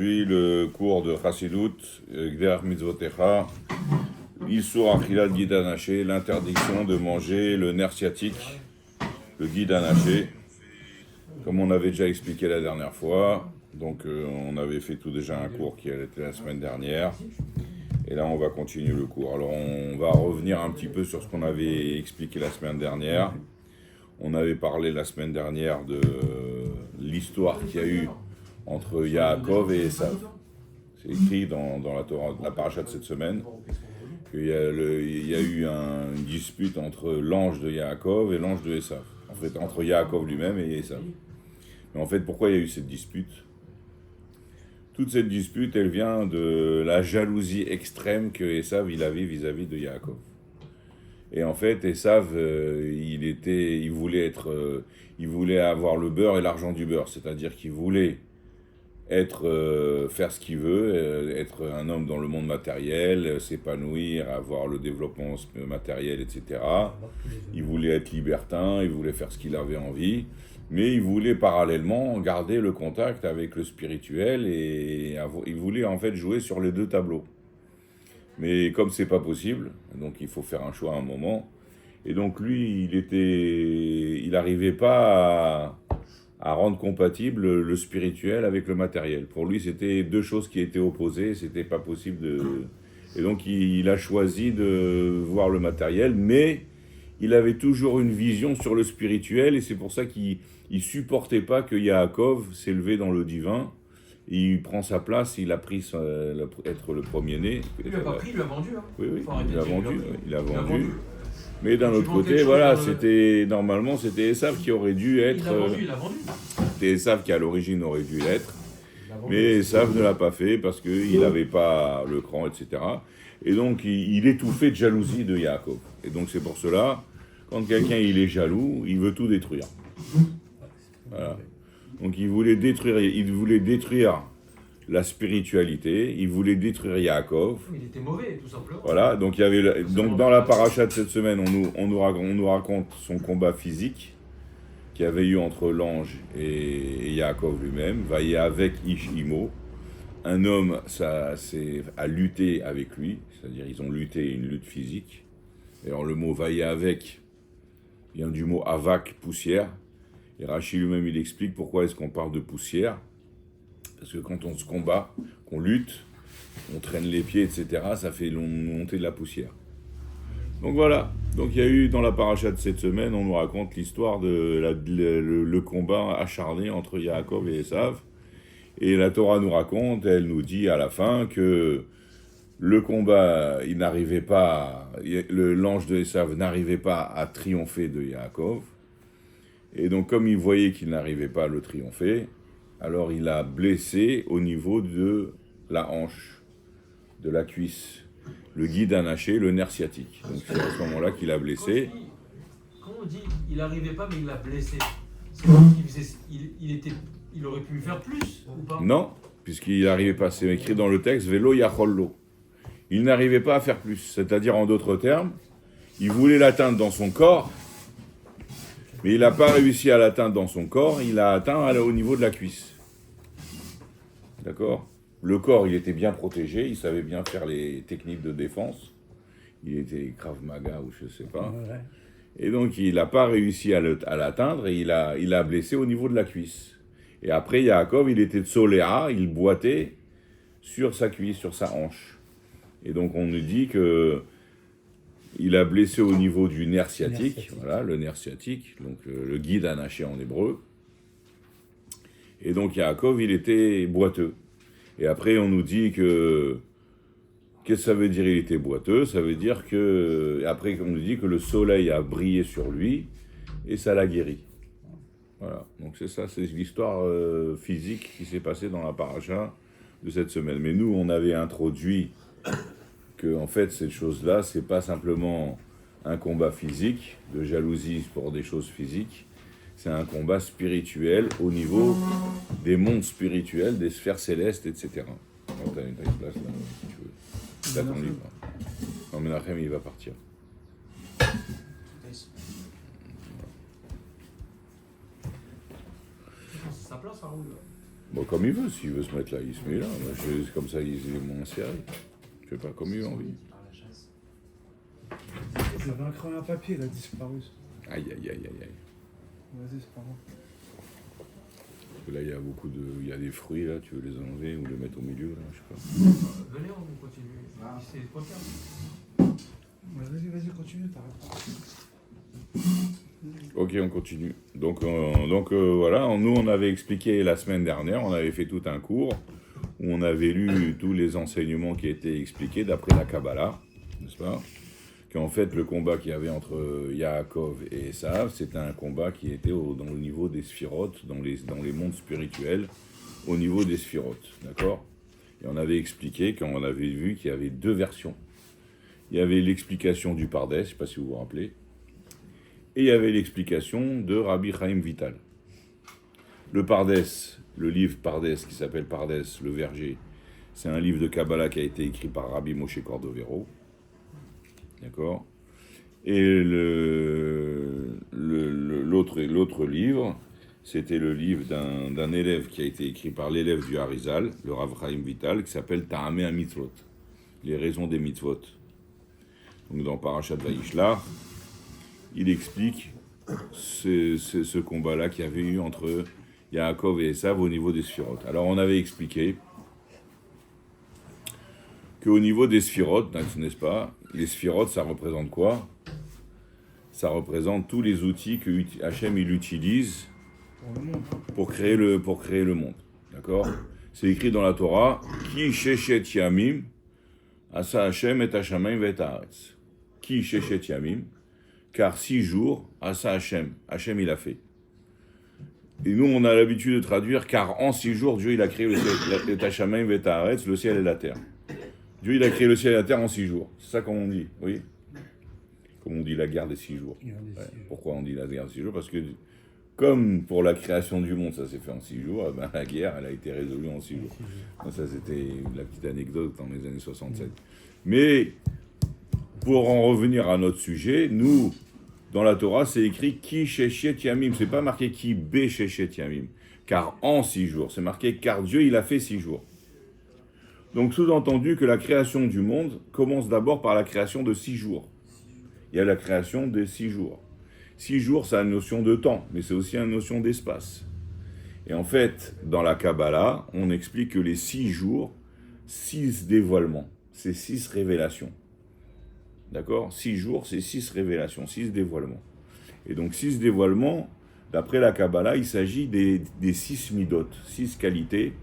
Puis le cours de Chassidut, Gder Mitzvotecha, Issur Achilat Gidan Haché, l'interdiction de manger le nerf sciatique, le Gidan Haché, comme on avait déjà expliqué la dernière fois. Donc on avait fait tout déjà un cours qui était la semaine dernière. Et là on va continuer le cours. Alors on va revenir un petit peu sur ce qu'on avait expliqué la semaine dernière. On avait parlé la semaine dernière de l'histoire qu'il y a eu entre Yaakov et Esav. C'est écrit dans la Torah, la paracha de cette semaine, qu'il y a eu une dispute entre l'ange de Yaakov et l'ange de Esav. En fait, entre Yaakov lui-même et Esav. Mais en fait, pourquoi il y a eu cette dispute ? Toute cette dispute, elle vient de la jalousie extrême que Esav il avait vis-à-vis de Yaakov. Et en fait, Esav, il voulait avoir le beurre et l'argent du beurre, c'est-à-dire qu'il voulait faire ce qu'il veut, être un homme dans le monde matériel, s'épanouir, avoir le développement matériel, etc. Il voulait être libertin, il voulait faire ce qu'il avait envie, mais il voulait parallèlement garder le contact avec le spirituel et il voulait en fait jouer sur les deux tableaux. Mais comme c'est pas possible, donc il faut faire un choix à un moment. Et donc lui, il n'arrivait pas à rendre compatible le spirituel avec le matériel. Pour lui, c'était deux choses qui étaient opposées, c'était pas possible de... Et donc il a choisi de voir le matériel, mais il avait toujours une vision sur le spirituel, et c'est pour ça qu'il supportait pas que Yaakov s'élevait dans le divin. Il prend sa place, il a pris être le premier-né. Il l'a pas pris, il l'a vendu. Hein. Oui, il a vendu. Mais d'un autre côté, voilà, normalement c'était Esav qui aurait dû être. Il a vendu. C'était Esav qui à l'origine aurait dû l'être. Mais Esav ne l'a pas fait parce qu'il n'avait pas le cran, etc. Et donc il étouffait de jalousie de Yaakov. Et donc c'est pour cela, quand quelqu'un il est jaloux, il veut tout détruire. Voilà. Donc il voulait détruire la spiritualité, il voulait détruire Yaakov. Il était mauvais, tout simplement. Voilà, donc dans la paracha de cette semaine, on nous raconte son combat physique qu'il y avait eu entre l'ange et Yaakov lui-même. Vaillé avec Ish-Imo. Un homme a lutté avec lui, c'est-à-dire ils ont lutté une lutte physique. Et alors le mot vaillé avec vient du mot avak, poussière. Et Rashi lui-même, il explique pourquoi est-ce qu'on parle de poussière. Parce que quand on se combat, qu'on lutte, on traîne les pieds, etc., ça fait monter de la poussière. Donc voilà. Donc il y a eu, dans la paracha de cette semaine, on nous raconte l'histoire de le combat acharné entre Yaakov et Esav. Et la Torah nous raconte, elle nous dit à la fin que le combat, l'ange de Esav n'arrivait pas à triompher de Yaakov. Et donc, comme il voyait qu'il n'arrivait pas à le triompher, alors il a blessé au niveau de la hanche, de la cuisse, le Gidan Haché, le nerf sciatique. Donc c'est à ce moment-là qu'il a blessé. Quand on dit il n'arrivait pas, mais il l'a blessé, c'est il aurait pu faire plus ou pas? Non, puisqu'il n'arrivait pas. C'est écrit dans le texte, Velo Yachollo. Il n'arrivait pas à faire plus. C'est-à-dire, en d'autres termes, il voulait l'atteindre dans son corps, mais il n'a pas réussi à l'atteindre dans son corps, il l'a atteint au niveau de la cuisse. D'accord ? Le corps, il était bien protégé, il savait bien faire les techniques de défense. Il était Krav Maga ou je ne sais pas. Et donc, il n'a pas réussi à l'atteindre et il a blessé au niveau de la cuisse. Et après, Yaakov, il était Tsoléa, il boitait sur sa cuisse, sur sa hanche. Et donc, on nous dit que il a blessé au niveau du nerf sciatique, voilà, le nerf sciatique, donc le Gidan Haché en hébreu. Et donc Yaakov, il était boiteux. Et après, on nous dit que... Qu'est-ce que ça veut dire il était boiteux ? Ça veut dire que... Après, on nous dit que le soleil a brillé sur lui et ça l'a guéri. Voilà, donc c'est ça, c'est l'histoire physique qui s'est passée dans la paracha de cette semaine. Mais nous, on avait introduit que en fait cette chose-là, c'est pas simplement un combat physique, de jalousie pour des choses physiques, c'est un combat spirituel au niveau des mondes spirituels, des sphères célestes, etc. Donc t'as une place là, si tu veux. T'as ton livre. Non, Menachem, il va partir. C'est sa place, Raoul. Bon, comme il veut, s'il veut se mettre là, il se met là. Moi, comme ça, il est moins serré. Je sais pas, comme il a envie. J'avais un papier, il a disparu. Aïe, aïe, aïe, aïe, aïe. Vas-y, c'est pas grave. Parce que là, il y a beaucoup de... Il y a des fruits, là, tu veux les enlever ou les mettre au milieu, là, je sais pas. Venez, on continue. C'est quoi faire? Vas-y, continue, t'arrêtes. Ok, on continue. Donc voilà, nous, on avait expliqué la semaine dernière, on avait fait tout un cours où on avait lu tous les enseignements qui étaient expliqués d'après la Kabbalah, n'est-ce pas? Qu'en fait, le combat qu'il y avait entre Yaakov et Esav, c'était un combat qui était dans le niveau des sphirotes, dans les mondes spirituels, au niveau des sphirotes, d'accord? Et on avait expliqué, quand on avait vu qu'il y avait deux versions. Il y avait l'explication du Pardes, je ne sais pas si vous vous rappelez, et il y avait l'explication de Rabbi Chaim Vital. Le Pardes, le livre Pardes, qui s'appelle Pardes, le verger, c'est un livre de Kabbalah qui a été écrit par Rabbi Moshe Cordovero. D'accord? Et l'autre livre, c'était le livre d'un élève qui a été écrit par l'élève du Harizal, le Rav Chaim Vital, qui s'appelle Ta'ameh HaMitzvot, les raisons des mitzvot. Donc dans Parashat Vayishlach, il explique ce combat-là qu'il y avait eu entre Yaakov et Esav au niveau des sphirotes. Alors on avait expliqué qu'au niveau des sphirotes, n'est-ce pas, les sphirotes, ça représente quoi? Ça représente tous les outils que Hachem il utilise pour créer le monde. D'accord? C'est écrit dans la Torah, Ki sheshet yamim, asa Hachem et Hashamayim vet haaretz. Ki sheshet yamim, car 6 jours, asa Hachem. Hachem il a fait. Et nous, on a l'habitude de traduire, car en 6 jours, Dieu il a créé le ciel, et Hashamayim vet haaretz, le ciel et la terre. Dieu, il a créé le ciel et la terre en 6 jours. C'est ça qu'on dit, oui. Comme on dit la guerre des 6 jours. Ouais. Pourquoi on dit la guerre des 6 jours? Parce que, comme pour la création du monde, ça s'est fait en 6 jours, eh ben, la guerre, elle a été résolue en 6 jours. Donc, ça, c'était la petite anecdote dans les années 67. Mais, pour en revenir à notre sujet, nous, dans la Torah, c'est écrit « Ki sheshet yamim ». C'est pas marqué « Ki be sheshet yamim ». Car en 6 jours. C'est marqué « Car Dieu, il a fait 6 jours ». Donc, sous-entendu que la création du monde commence d'abord par la création de 6 jours. Il y a la création des 6 jours. 6 jours, ça a une notion de temps, mais c'est aussi une notion d'espace. Et en fait, dans la Kabbalah, on explique que les 6 jours, 6 dévoilements, c'est 6 révélations. D'accord? 6 jours, c'est 6 révélations, 6 dévoilements. Et donc, 6 dévoilements, d'après la Kabbalah, il s'agit des 6 midot, 6 qualités,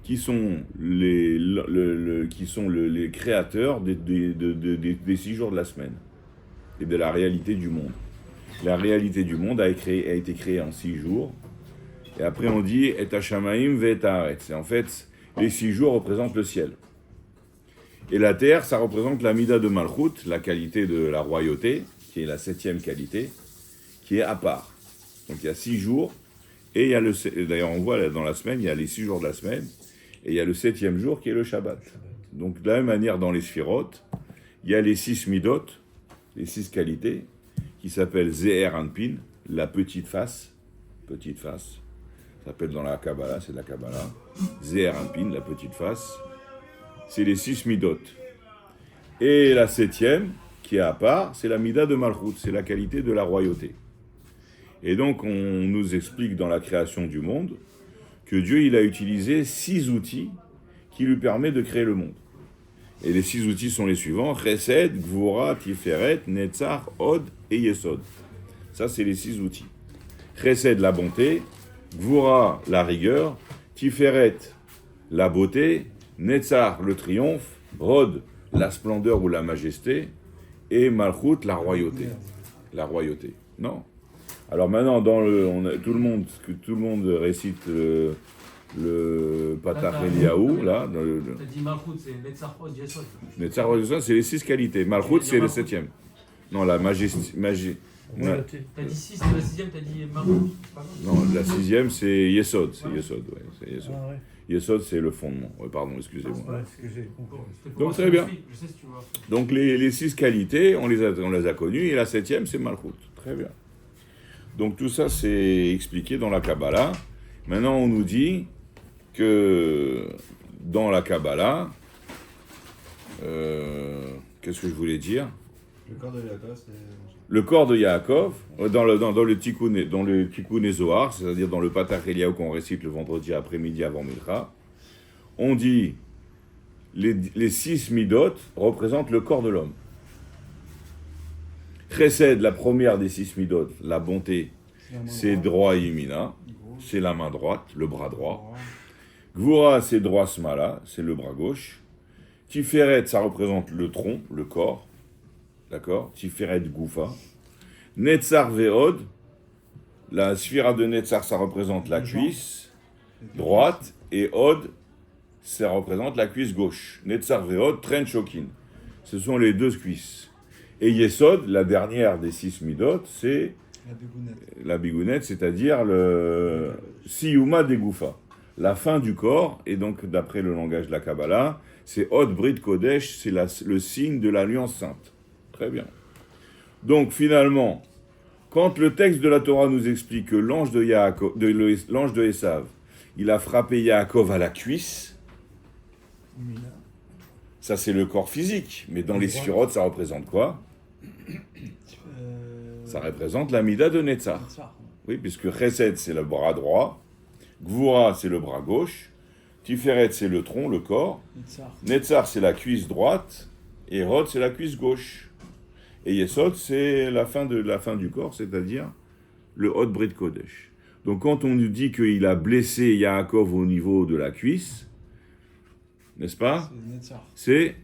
qui sont les créateurs des 6 jours de la semaine et de la réalité du monde. La réalité du monde a été créée en 6 jours. Et après on dit « Et Hashamayim ve'et haaretz ». En fait, les 6 jours représentent le ciel. Et la terre, ça représente la mida de Malchut, la qualité de la royauté, qui est la 7e qualité, qui est à part. Donc il y a 6 jours, et il y a d'ailleurs on voit là, dans la semaine, il y a les 6 jours de la semaine, et il y a le 7e jour qui est le Shabbat. Donc de la même manière dans les sphirotes, il y a les 6 midot, les 6 qualités, qui s'appellent Zeher Anpin, la petite face, ça s'appelle dans la Kabbalah, c'est de la Kabbalah, Zeher Anpin, la petite face, c'est les 6 midot. Et la 7e, qui est à part, c'est la mida de Malchut, c'est la qualité de la royauté. Et donc on nous explique dans la création du monde, que Dieu il a utilisé 6 outils qui lui permettent de créer le monde. Et les 6 outils sont les suivants, Chesed, Gvura, Tiferet, Netzach, Od et Yesod. Ça, c'est les 6 outils. Chesed, la bonté, Gvura, la rigueur, Tiferet, la beauté, Netzach, le triomphe, Od, la splendeur ou la majesté, et Malchut, la royauté. La royauté. Non. Alors maintenant, tout le monde récite le Patach Eliyahu, là. T'as dit Malchut, c'est Netzach, Od, Yesod. Netzach, Od, Yesod, c'est les 6 qualités. Malchut, c'est le 7e. Non, la majesté. T'as dit 6, et la 6e, t'as dit Malchut. Non, la 6e, c'est Yesod. C'est Yesod, ouais. C'est Yesod. Ah ouais. Yesod, c'est le fondement. Ouais, pardon, excusez-moi. Ouais, excusez. Donc, très bien. Je sais ce que tu vois. Donc, les 6 qualités, on les a connues, et la 7e, c'est Malchut. Très bien. Donc, tout ça, c'est expliqué dans la Kabbalah. Maintenant, on nous dit que dans la Kabbalah, qu'est-ce que je voulais dire? Le corps de Yaakov, c'est. Le corps de Yaakov, dans le Tikkun et Zohar, c'est-à-dire dans le Patach Eliyahu qu'on récite le vendredi après-midi avant Mincha, on dit les 6 midot représentent le corps de l'homme. Chesed, la première des 6 midot, la bonté, c'est droit Yemina, c'est la main droite, le bras droit. Gvura, c'est droit Smala, c'est le bras gauche. Tiferet, ça représente le tronc, le corps. D'accord? Tiferet Goufa. Netzar Ve'od, la sphira de Netzar, ça représente la cuisse droite. Et Od, ça représente la cuisse gauche. Netzar Ve'od, Tren Shokin. Ce sont les 2 cuisses. Et Yesod, la dernière des 6 midot, c'est la bigounette, c'est-à-dire le Siyuma de Goufa. La fin du corps, et donc d'après le langage de la Kabbalah, c'est Od Brit Kodesh, c'est le signe de l'Alliance Sainte. Très bien. Donc finalement, quand le texte de la Torah nous explique que l'ange de Esav, il a frappé Yaakov à la cuisse, ça c'est le corps physique, mais dans les sphirotes, ça représente quoi? Ça représente la mida de Netzar. Oui, puisque Chesed c'est le bras droit, Gvura c'est le bras gauche, Tiferet c'est le tronc, le corps, Netzar c'est la cuisse droite, et Hod c'est la cuisse gauche. Et Yesod, c'est la fin du corps, c'est-à-dire le Hod Brit Kodesh. Donc quand on nous dit qu'il a blessé Yaakov au niveau de la cuisse, n'est-ce pas? C'est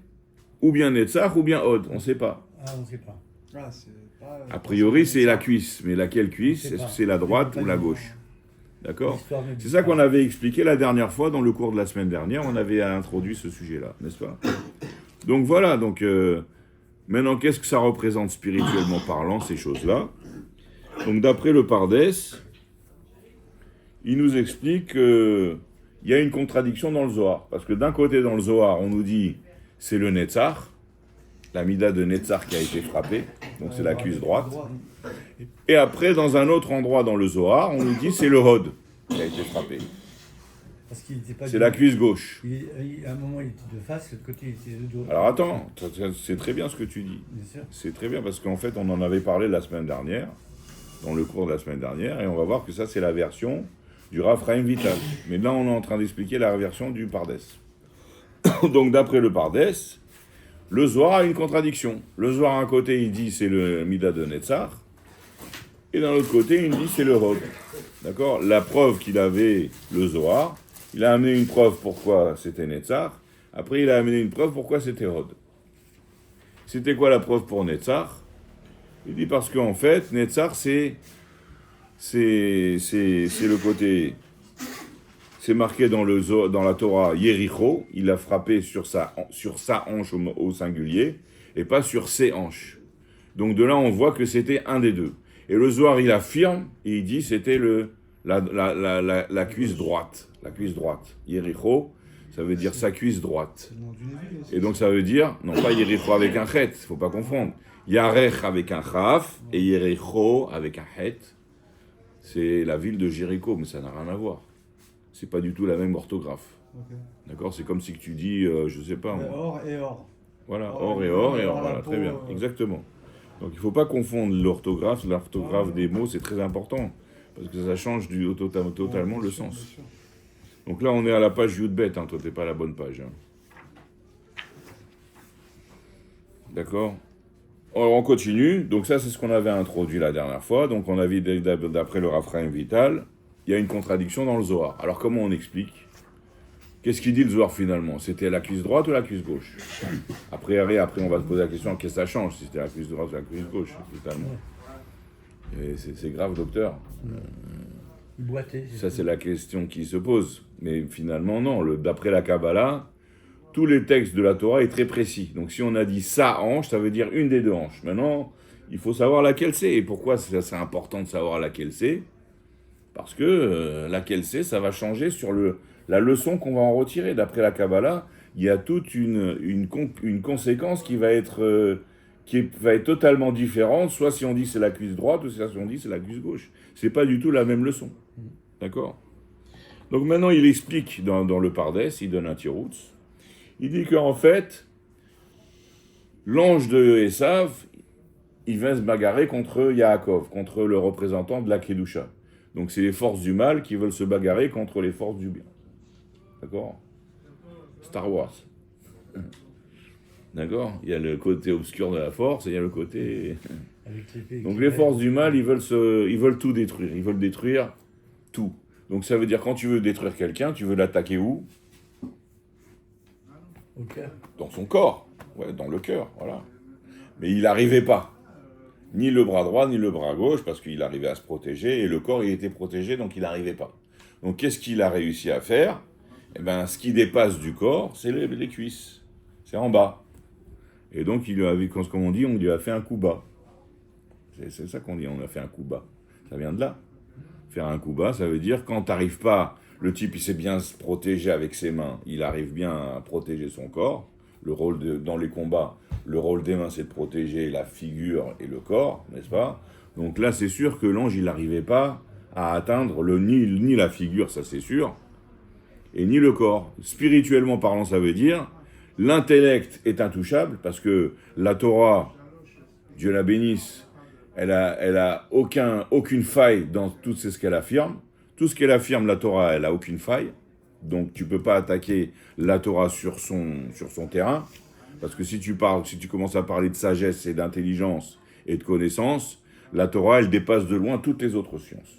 ou bien Netzach ou bien Hod, on ne sait pas. Ah, on ne sait pas. A priori, c'est la cuisse, mais laquelle cuisse? Est-ce que c'est la droite ou la gauche? D'accord? C'est ça qu'on avait expliqué la dernière fois, dans le cours de la semaine dernière, on avait introduit ce sujet-là, n'est-ce pas? Donc voilà, donc... maintenant, qu'est-ce que ça représente spirituellement parlant, ces choses-là? Donc, d'après le Pardes, il nous explique qu'il y a une contradiction dans le Zohar. Parce que d'un côté, dans le Zohar, on nous dit c'est le Netzar, la mida de Netzar qui a été frappée, donc c'est la cuisse droite. Et après, dans un autre endroit dans le Zohar, on nous dit c'est le Hod qui a été frappé. C'est la cuisse gauche. À un moment, il était de face, l'autre côté, il était de dos. Alors attends, c'est très bien ce que tu dis. Bien sûr. C'est très bien parce qu'en fait, on en avait parlé la semaine dernière, dans le cours de la semaine dernière, et on va voir que ça, c'est la version du Rav Chaim Vital. Mais là, on est en train d'expliquer la version du Pardes. Donc, d'après le Pardes, le Zohar a une contradiction. Le Zohar, à un côté, il dit c'est le Mida de Netzar, et d'un autre côté, il dit c'est le Hod. D'accord? La preuve qu'il avait, le Zohar, il a amené une preuve pourquoi c'était Netzar. Après, il a amené une preuve pourquoi c'était Hod. C'était quoi la preuve pour Netzar? Il dit parce qu'en fait, Netzar, c'est le côté... C'est marqué dans la Torah, Yericho, il a frappé sur sa hanche au singulier, et pas sur ses hanches. Donc de là, on voit que c'était un des deux. Et le Zohar, il affirme, et il dit c'était la cuisse droite. La cuisse droite. Yericho, ça veut dire sa cuisse droite. Et donc ça veut dire, non pas Yericho avec un chet, il ne faut pas confondre. Yarech avec un chaf et Yericho avec un het. C'est la ville de Jéricho, mais ça n'a rien à voir. C'est pas du tout la même orthographe. Okay. D'accord? C'est comme si tu dis, je sais pas moi. Or et or. Voilà, or et or, voilà, très bien, exactement. Donc il ne faut pas confondre l'orthographe des mots, c'est très important. Parce que ça change totalement le sens. Donc là, on est à la page Yudbet, hein, toi, t'es pas à la bonne page. Hein. D'accord? Alors, on continue. Donc ça, c'est ce qu'on avait introduit la dernière fois. Donc on a vu, d'après le Rav Chaim Vital, il y a une contradiction dans le Zohar. Alors comment on explique? Qu'est-ce qu'il dit le Zohar finalement? C'était la cuisse droite ou la cuisse gauche? Après, on va se poser la question, qu'est-ce que ça change si c'était la cuisse droite ou la cuisse gauche, totalement. Et c'est grave, docteur. Ça, c'est la question qui se pose. Mais finalement, non. D'après la Kabbalah, tous les textes de la Torah est très précis. Donc, si on a dit sa hanche, ça veut dire une des deux hanches. Maintenant, il faut savoir laquelle c'est. Et pourquoi c'est important de savoir laquelle c'est? Parce que laquelle c'est, ça va changer sur la leçon qu'on va en retirer. D'après la Kabbalah, il y a toute une conséquence qui va être totalement différente, soit si on dit c'est la cuisse droite, ou si on dit c'est la cuisse gauche. C'est pas du tout la même leçon. D'accord? Donc maintenant, il explique dans le Pardes, il donne un tiroutz. Il dit qu'en fait, l'ange de Esav, il va se bagarrer contre Yaakov, contre le représentant de la Kedusha. Donc c'est les forces du mal qui veulent se bagarrer contre les forces du bien. D'accord? Star Wars. D'accord? Il y a le côté obscur de la force et il y a le côté... Donc les forces du mal, ils veulent tout détruire. Ils veulent détruire tout. Donc ça veut dire quand tu veux détruire quelqu'un, tu veux l'attaquer où? Au cœur. Dans son corps. Ouais, dans le cœur, voilà. Mais il n'arrivait pas. Ni le bras droit, ni le bras gauche, parce qu'il arrivait à se protéger, et le corps, il était protégé, donc il n'arrivait pas. Donc qu'est-ce qu'il a réussi à faire? Eh bien, ce qui dépasse du corps, c'est les cuisses. C'est en bas. Et donc, il lui a, comme on dit, on lui a fait un coup bas. C'est ça qu'on dit, on a fait un coup bas. Ça vient de là. Faire un coup bas, ça veut dire quand t'arrives pas, le type il sait bien se protéger avec ses mains, il arrive bien à protéger son corps. Le rôle dans les combats, le rôle des mains c'est de protéger la figure et le corps, n'est-ce pas? Donc là c'est sûr que l'ange il n'arrivait pas à atteindre ni la figure, ça c'est sûr, et ni le corps. Spirituellement parlant, ça veut dire l'intellect est intouchable parce que la Torah, Dieu la bénisse, elle a aucune faille dans tout ce qu'elle affirme. Tout ce qu'elle affirme, la Torah, elle a aucune faille. Donc tu peux pas attaquer la Torah sur son terrain. Parce que si tu commences à parler de sagesse et d'intelligence et de connaissance, la Torah, elle dépasse de loin toutes les autres sciences.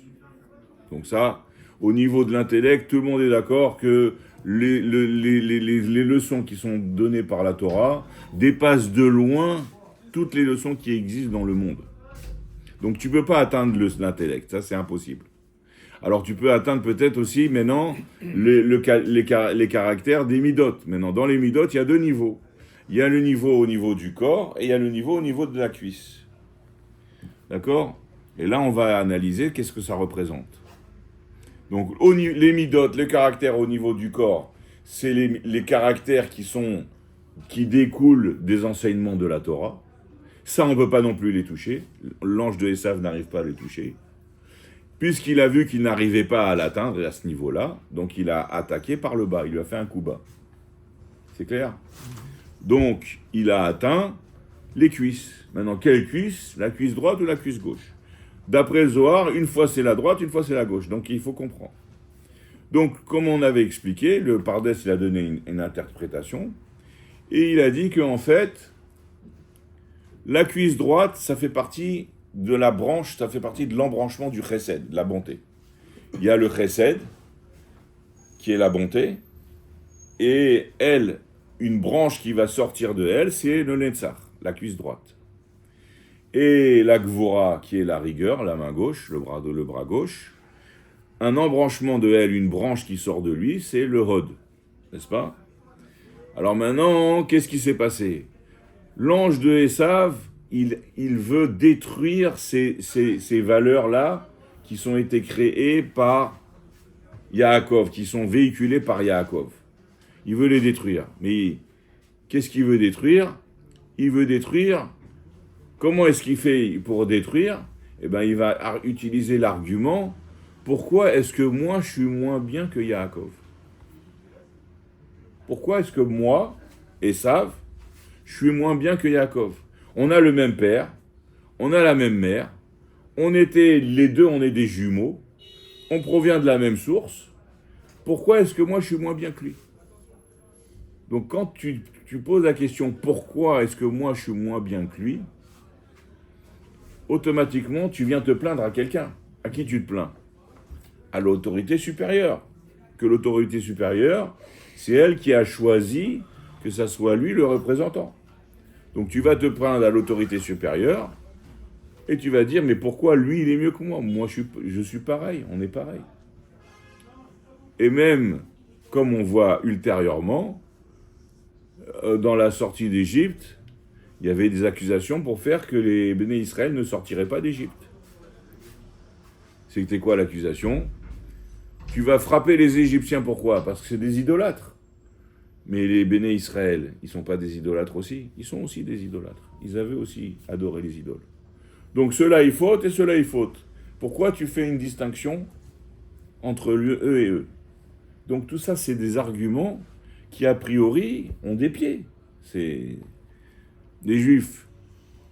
Donc ça, au niveau de l'intellect, tout le monde est d'accord que les leçons qui sont données par la Torah dépassent de loin toutes les leçons qui existent dans le monde. Donc tu ne peux pas atteindre l'intellect, ça c'est impossible. Alors tu peux atteindre peut-être aussi maintenant les caractères des midotes. Maintenant dans les midotes, il y a deux niveaux. Il y a le niveau au niveau du corps et il y a le niveau au niveau de la cuisse. D'accord? Et là on va analyser qu'est-ce que ça représente. Donc les midotes, les caractères au niveau du corps, c'est les caractères qui découlent des enseignements de la Torah. Ça, on ne peut pas non plus les toucher. L'ange de Esav n'arrive pas à les toucher. Puisqu'il a vu qu'il n'arrivait pas à l'atteindre à ce niveau-là, donc il a attaqué par le bas. Il lui a fait un coup bas. C'est clair? Donc, il a atteint les cuisses. Maintenant, quelle cuisse? La cuisse droite ou la cuisse gauche? D'après le Zohar, une fois c'est la droite, une fois c'est la gauche. Donc, il faut comprendre. Donc, comme on avait expliqué, le Pardes, il a donné une interprétation. Et il a dit qu'en fait... La cuisse droite, ça fait partie de la branche, ça fait partie de l'embranchement du chesed, de la bonté. Il y a le chesed, qui est la bonté, et elle, une branche qui va sortir de elle, c'est le netzach, la cuisse droite. Et la gvora, qui est la rigueur, la main gauche, le bras gauche, un embranchement de elle, une branche qui sort de lui, c'est le hod, n'est-ce pas? Alors maintenant, qu'est-ce qui s'est passé? L'ange de Esav, il veut détruire ces valeurs-là qui sont été créées par Yaakov, qui sont véhiculées par Yaakov. Il veut les détruire. Mais qu'est-ce qu'il veut détruire? Il veut détruire... Comment est-ce qu'il fait pour détruire? Eh bien, il va utiliser l'argument, pourquoi est-ce que moi, je suis moins bien que Yaakov? Pourquoi est-ce que moi, Esav, je suis moins bien que Yaakov? On a le même père, on a la même mère, les deux, on est des jumeaux, on provient de la même source. Pourquoi est-ce que moi je suis moins bien que lui? Donc quand tu poses la question pourquoi est-ce que moi je suis moins bien que lui, automatiquement tu viens te plaindre à quelqu'un. À qui tu te plains? À l'autorité supérieure. Que l'autorité supérieure, c'est elle qui a choisi que ça soit lui le représentant. Donc tu vas te plaindre à l'autorité supérieure et tu vas dire mais pourquoi lui il est mieux que moi? Moi je suis pareil, on est pareil. Et même comme on voit ultérieurement, dans la sortie d'Égypte, il y avait des accusations pour faire que les Béné Israël ne sortiraient pas d'Égypte. C'était quoi l'accusation? Tu vas frapper les Égyptiens, pourquoi? Parce que c'est des idolâtres. Mais les Béné Israël, ils ne sont pas des idolâtres aussi? Ils sont aussi des idolâtres. Ils avaient aussi adoré les idoles. Donc ceux-là, ils fautent et ceux-là, ils fautent. Pourquoi tu fais une distinction entre eux et eux? Donc tout ça, c'est des arguments qui, a priori, ont des pieds. C'est... Les Juifs,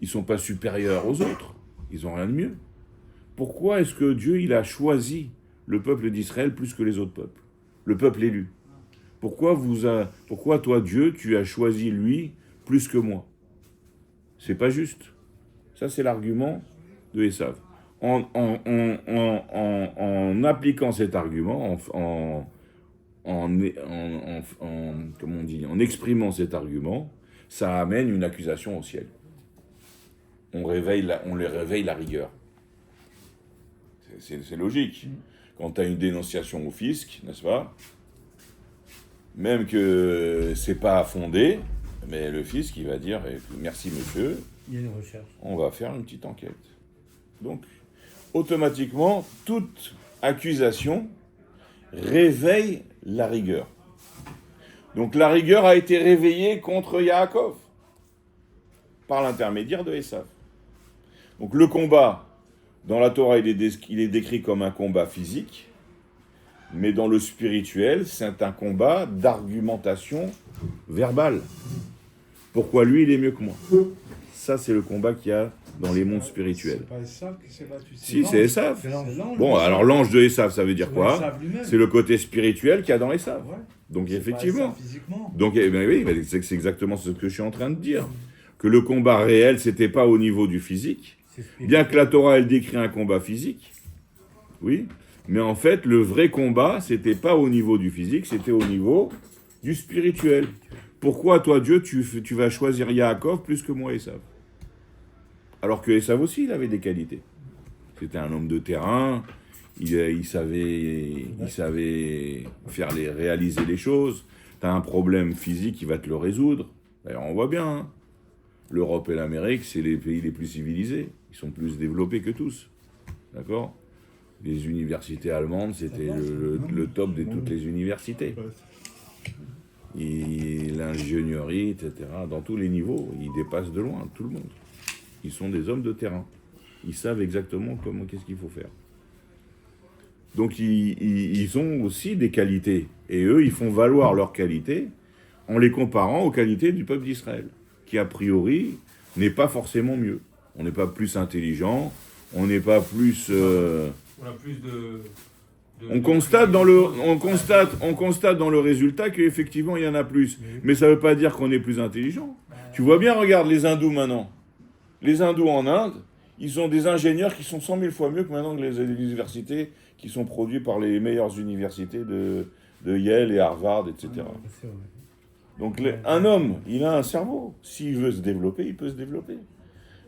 ils ne sont pas supérieurs aux autres. Ils n'ont rien de mieux. Pourquoi est-ce que Dieu, il a choisi le peuple d'Israël plus que les autres peuples? Le peuple élu. Pourquoi toi, Dieu, tu as choisi lui plus que moi? C'est pas juste. Ça, c'est l'argument de Esav. En appliquant cet argument, comment on dit, en exprimant cet argument, ça amène une accusation au ciel. On les réveille la rigueur. C'est logique. Quand tu as une dénonciation au fisc, n'est-ce pas? Même que c'est pas fondé, mais le fisc, il va dire merci monsieur, Il y a une recherche. on va faire une petite enquête. Donc, automatiquement, toute accusation réveille la rigueur. Donc la rigueur a été réveillée contre Yaakov par l'intermédiaire de Esav. Donc le combat, dans la Torah, il est décrit comme un combat physique, mais dans le spirituel, c'est un combat d'argumentation verbale. Pourquoi lui, il est mieux que moi? Ça, c'est le combat qu'il y a dans les mondes spirituels. C'est pas Esav qui s'est battu. Si, c'est Esav. C'est l'ange. Bon, alors l'ange de Esav, ça veut dire quoi? Esav lui-même. C'est le côté spirituel qu'il y a dans Esav. Ouais. Donc C'est effectivement. pas Esav physiquement. Donc eh ben oui, ben, c'est exactement ce que je suis en train de dire. Que le combat réel, c'était pas au niveau du physique. Bien que la Torah, elle décrit un combat physique. Oui. Mais en fait, le vrai combat, c'était pas au niveau du physique, c'était au niveau du spirituel. Pourquoi, toi, Dieu, tu vas choisir Yaakov plus que moi, Esav? Alors que Esav aussi, il avait des qualités. C'était un homme de terrain, il savait réaliser les choses. Tu as un problème physique, il va te le résoudre. D'ailleurs, on voit bien, hein. L'Europe et l'Amérique, c'est les pays les plus civilisés. Ils sont plus développés que tous. D'accord? Les universités allemandes, c'était le top de toutes les universités. Et l'ingénierie, etc., dans tous les niveaux, ils dépassent de loin tout le monde. Ils sont des hommes de terrain. Ils savent exactement qu'est-ce qu'il faut faire. Donc ils ont aussi des qualités. Et eux, ils font valoir leurs qualités en les comparant aux qualités du peuple d'Israël, qui a priori n'est pas forcément mieux. On n'est pas plus intelligent, on n'est pas plus... On a plus de On constate dans le résultat qu'effectivement il y en a plus. Mais ça ne veut pas dire qu'on est plus intelligent. Tu vois bien, regarde les hindous maintenant. Les hindous en Inde, ils ont des ingénieurs qui sont 100 000 fois mieux que maintenant que les universités qui sont produits par les meilleures universités de Yale et Harvard, etc. Donc un homme, il a un cerveau. S'il veut se développer, il peut se développer.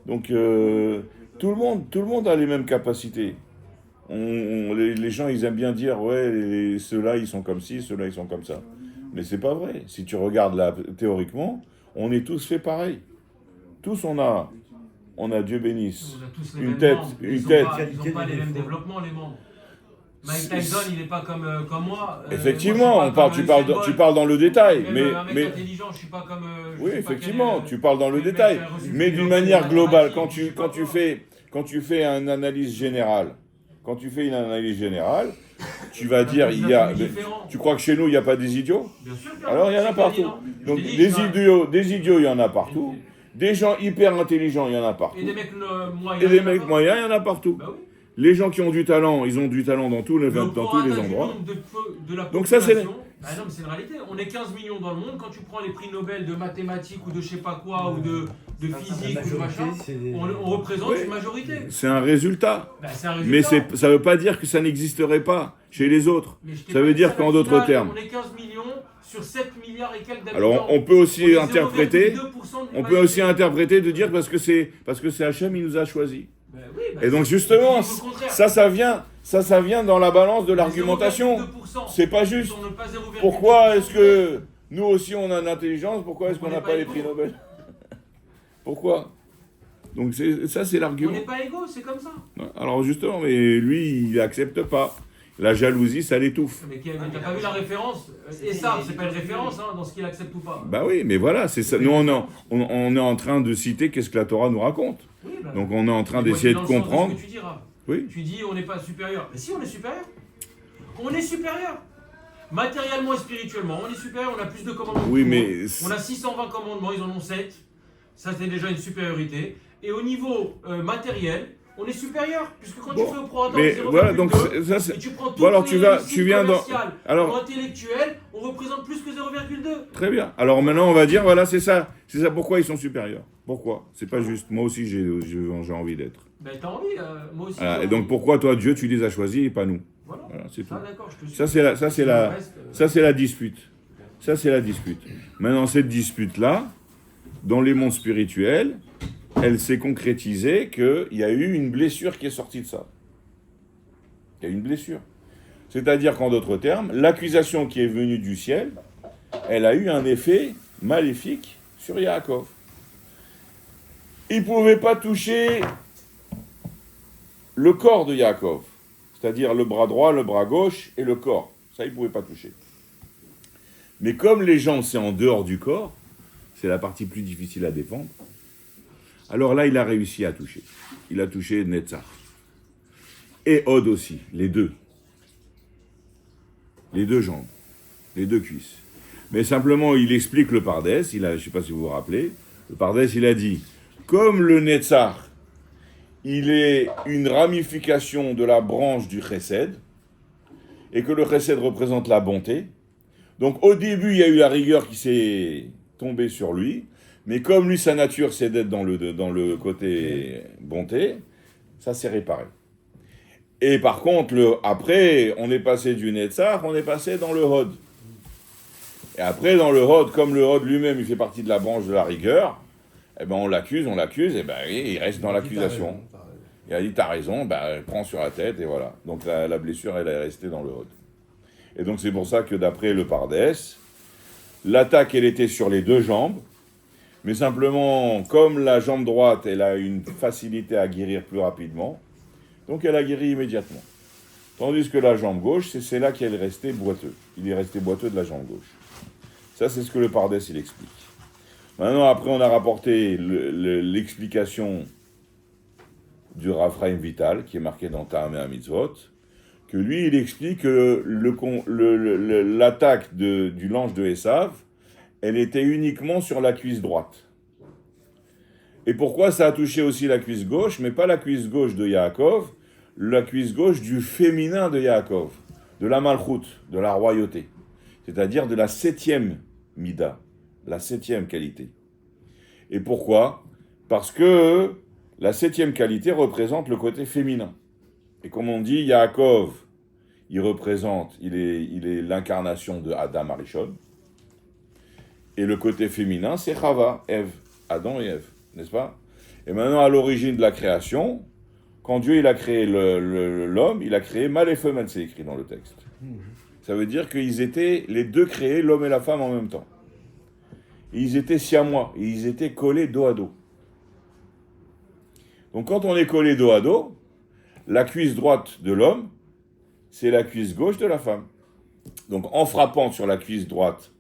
Donc tout le monde a les mêmes capacités. Les gens, ils aiment bien dire, ouais, ceux-là, ils sont comme ci, ceux-là, ils sont comme ça. Mais c'est pas vrai. Si tu regardes là, théoriquement, on est tous faits pareil. Tous, on a Dieu bénisse, On a tous les une mêmes tête, membres. une Ils tête. n'ont pas les mêmes développements, les membres. Mike Tyson, il n'est pas comme moi. Effectivement, moi, tu parles dans le détail. Même un mec mais intelligent, je ne suis pas comme... oui, effectivement, tu parles dans le détail. Mais d'une manière globale, quand tu fais une analyse générale, tu vas dire, tu crois que chez nous, il n'y a pas des idiots? Bien sûr, Alors, il y en a partout. Donc, des idiots, il y en a partout. Des gens hyper intelligents, il y en a partout. Et des mecs moyens. Et des mecs moyens, il y en a partout. Bah oui. Les gens qui ont du talent, ils ont du talent dans tous les endroits. Donc ça, c'est... Ah non, mais c'est une réalité. On est 15 millions dans le monde. Quand tu prends les prix Nobel de mathématiques ou de je sais pas quoi, ou de physique ou de machin, on représente une majorité. C'est un résultat. Bah, c'est un résultat. Mais ça ne veut pas dire que ça n'existerait pas chez les autres. Ça veut dire qu'en d'autres termes... On est 15 millions sur 7 milliards et quelques d'habitants. Alors on peut aussi interpréter de dire parce que c'est Hachem, il nous a choisis. Ben oui, et donc justement, ça vient dans la balance de l'argumentation. C'est pas juste. Pourquoi est-ce que nous aussi on a l'intelligence? Pourquoi est-ce qu'on n'a pas les prix Nobel? Pourquoi? Donc c'est l'argument. On n'est pas égaux, c'est comme ça. Alors justement, mais lui, il accepte pas. La jalousie, ça l'étouffe. Mais t'as pas vu la référence? Et ça, c'est pas une référence dans ce qu'il accepte ou pas. Bah oui, mais voilà, c'est ça. Nous, on est en train de citer qu'est-ce que la Torah nous raconte. Oui, bah, donc on est en train d'essayer de comprendre. Tu diras. Oui. Tu dis on n'est pas supérieur. Mais si, on est supérieur. On est supérieur. Matériellement et spirituellement, on est supérieur, on a plus de commandements. Oui, mais... On a 620 commandements, ils en ont 7. Ça, c'est déjà une supériorité. Et au niveau matériel, on est supérieur, puisque quand tu fais au prorata, mais 0,2, voilà, donc ça, et tu prends tout alors tu viens dans... Alors, intellectuel, on représente plus que 0,2. Très bien. Alors maintenant, on va dire, voilà, c'est ça. C'est ça pourquoi ils sont supérieurs. Pourquoi? C'est pas juste. Moi aussi, j'ai envie d'être. Ben, t'as envie, moi aussi. Voilà. Et donc, pourquoi toi, Dieu, tu les as choisis et pas nous? Voilà, c'est tout. Ah, d'accord, je te suis. Ça, c'est la dispute. Ça, c'est la dispute. Maintenant, cette dispute-là, dans les mondes spirituels, elle s'est concrétisée qu'il y a eu une blessure qui est sortie de ça. Il y a eu une blessure. C'est-à-dire qu'en d'autres termes, l'accusation qui est venue du ciel, elle a eu un effet maléfique sur Yaakov. Il ne pouvait pas toucher le corps de Yaakov, c'est-à-dire le bras droit, le bras gauche et le corps. Ça, il ne pouvait pas toucher. Mais comme les jambes, c'est en dehors du corps, c'est la partie plus difficile à défendre, alors là, il a réussi à toucher. Il a touché Netzach. Et Od aussi, les deux. Les deux jambes, les deux cuisses. Mais simplement, il explique le Pardès, je ne sais pas si vous vous rappelez, le Pardès, il a dit, comme le Netzach, il est une ramification de la branche du Chesed, et que le Chesed représente la bonté, donc au début, il y a eu la rigueur qui s'est tombée sur lui, mais comme lui, sa nature, c'est d'être dans le côté bonté, ça s'est réparé. Et par contre, après, on est passé du Netzach, on est passé dans le Hod. Et après, dans le Hod, comme le Hod lui-même, il fait partie de la branche de la rigueur, eh ben on l'accuse, et ben il reste dans l'accusation. Il a dit, t'as raison, ben prends sur la tête, et voilà. Donc la blessure, elle est restée dans le Hod. Et donc c'est pour ça que d'après le Pardès, l'attaque, elle était sur les deux jambes, mais simplement, comme la jambe droite, elle a une facilité à guérir plus rapidement, donc elle a guéri immédiatement. Tandis que la jambe gauche, c'est là qu'elle est restée boiteux. Il est resté boiteux de la jambe gauche. Ça, c'est ce que le Pardès, il explique. Maintenant, après, on a rapporté l'explication du Rav Chaim Vital, qui est marqué dans Ta'amei HaMitzvot, que lui, il explique que l'attaque du l'ange de Esav, elle était uniquement sur la cuisse droite. Et pourquoi ça a touché aussi la cuisse gauche, mais pas la cuisse gauche de Yaakov, la cuisse gauche du féminin de Yaakov, de la Malchut, de la royauté, c'est-à-dire de la 7e Mida, la 7e qualité. Et pourquoi? Parce que la 7e qualité représente le côté féminin. Et comme on dit, Yaakov, il est l'incarnation de Adam Arishon, et le côté féminin, c'est Chava, Ève, Adam et Ève, n'est-ce pas? Et maintenant, à l'origine de la création, quand Dieu il a créé l'homme, il a créé mâle et femelle, c'est écrit dans le texte. Ça veut dire qu'ils étaient les deux créés, l'homme et la femme en même temps. Et ils étaient siamois, et ils étaient collés dos à dos. Donc quand on est collé dos à dos, la cuisse droite de l'homme, c'est la cuisse gauche de la femme. Donc en frappant sur la cuisse droite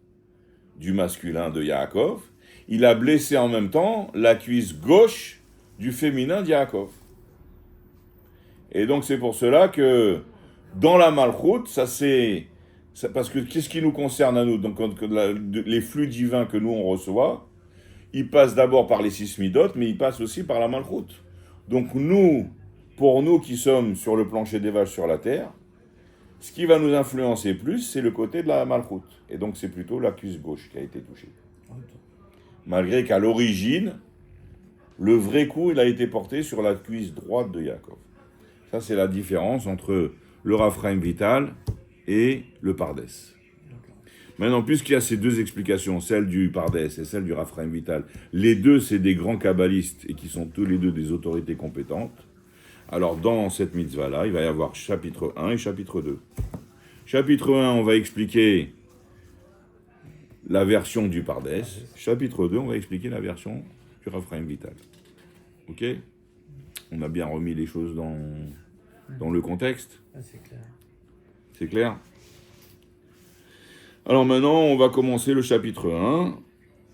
du masculin de Yaakov, il a blessé en même temps la cuisse gauche du féminin de Yaakov. Et donc c'est pour cela que dans la Malchut, parce que qu'est-ce qui nous concerne à nous? Donc les flux divins que nous on reçoit, ils passent d'abord par les 6 midot, mais ils passent aussi par la Malchut. Donc pour nous qui sommes sur le plancher des vaches sur la terre, ce qui va nous influencer plus, c'est le côté de la Malchut. Et donc c'est plutôt la cuisse gauche qui a été touchée. Malgré qu'à l'origine, le vrai coup, il a été porté sur la cuisse droite de Yaakov. Ça, c'est la différence entre le Rav Chaim Vital et le Pardès. Maintenant, puisqu'il y a ces deux explications, celle du Pardès et celle du Rav Chaim Vital, les deux, c'est des grands kabbalistes et qui sont tous les deux des autorités compétentes. Alors, dans cette mitzvah-là, il va y avoir chapitre 1 et chapitre 2. Chapitre 1, on va expliquer la version du Pardès. Chapitre 2, on va expliquer la version du Rav Chaim Vital. Ok? On a bien remis les choses dans le contexte. Ah, c'est clair. C'est clair? Alors maintenant, on va commencer le chapitre 1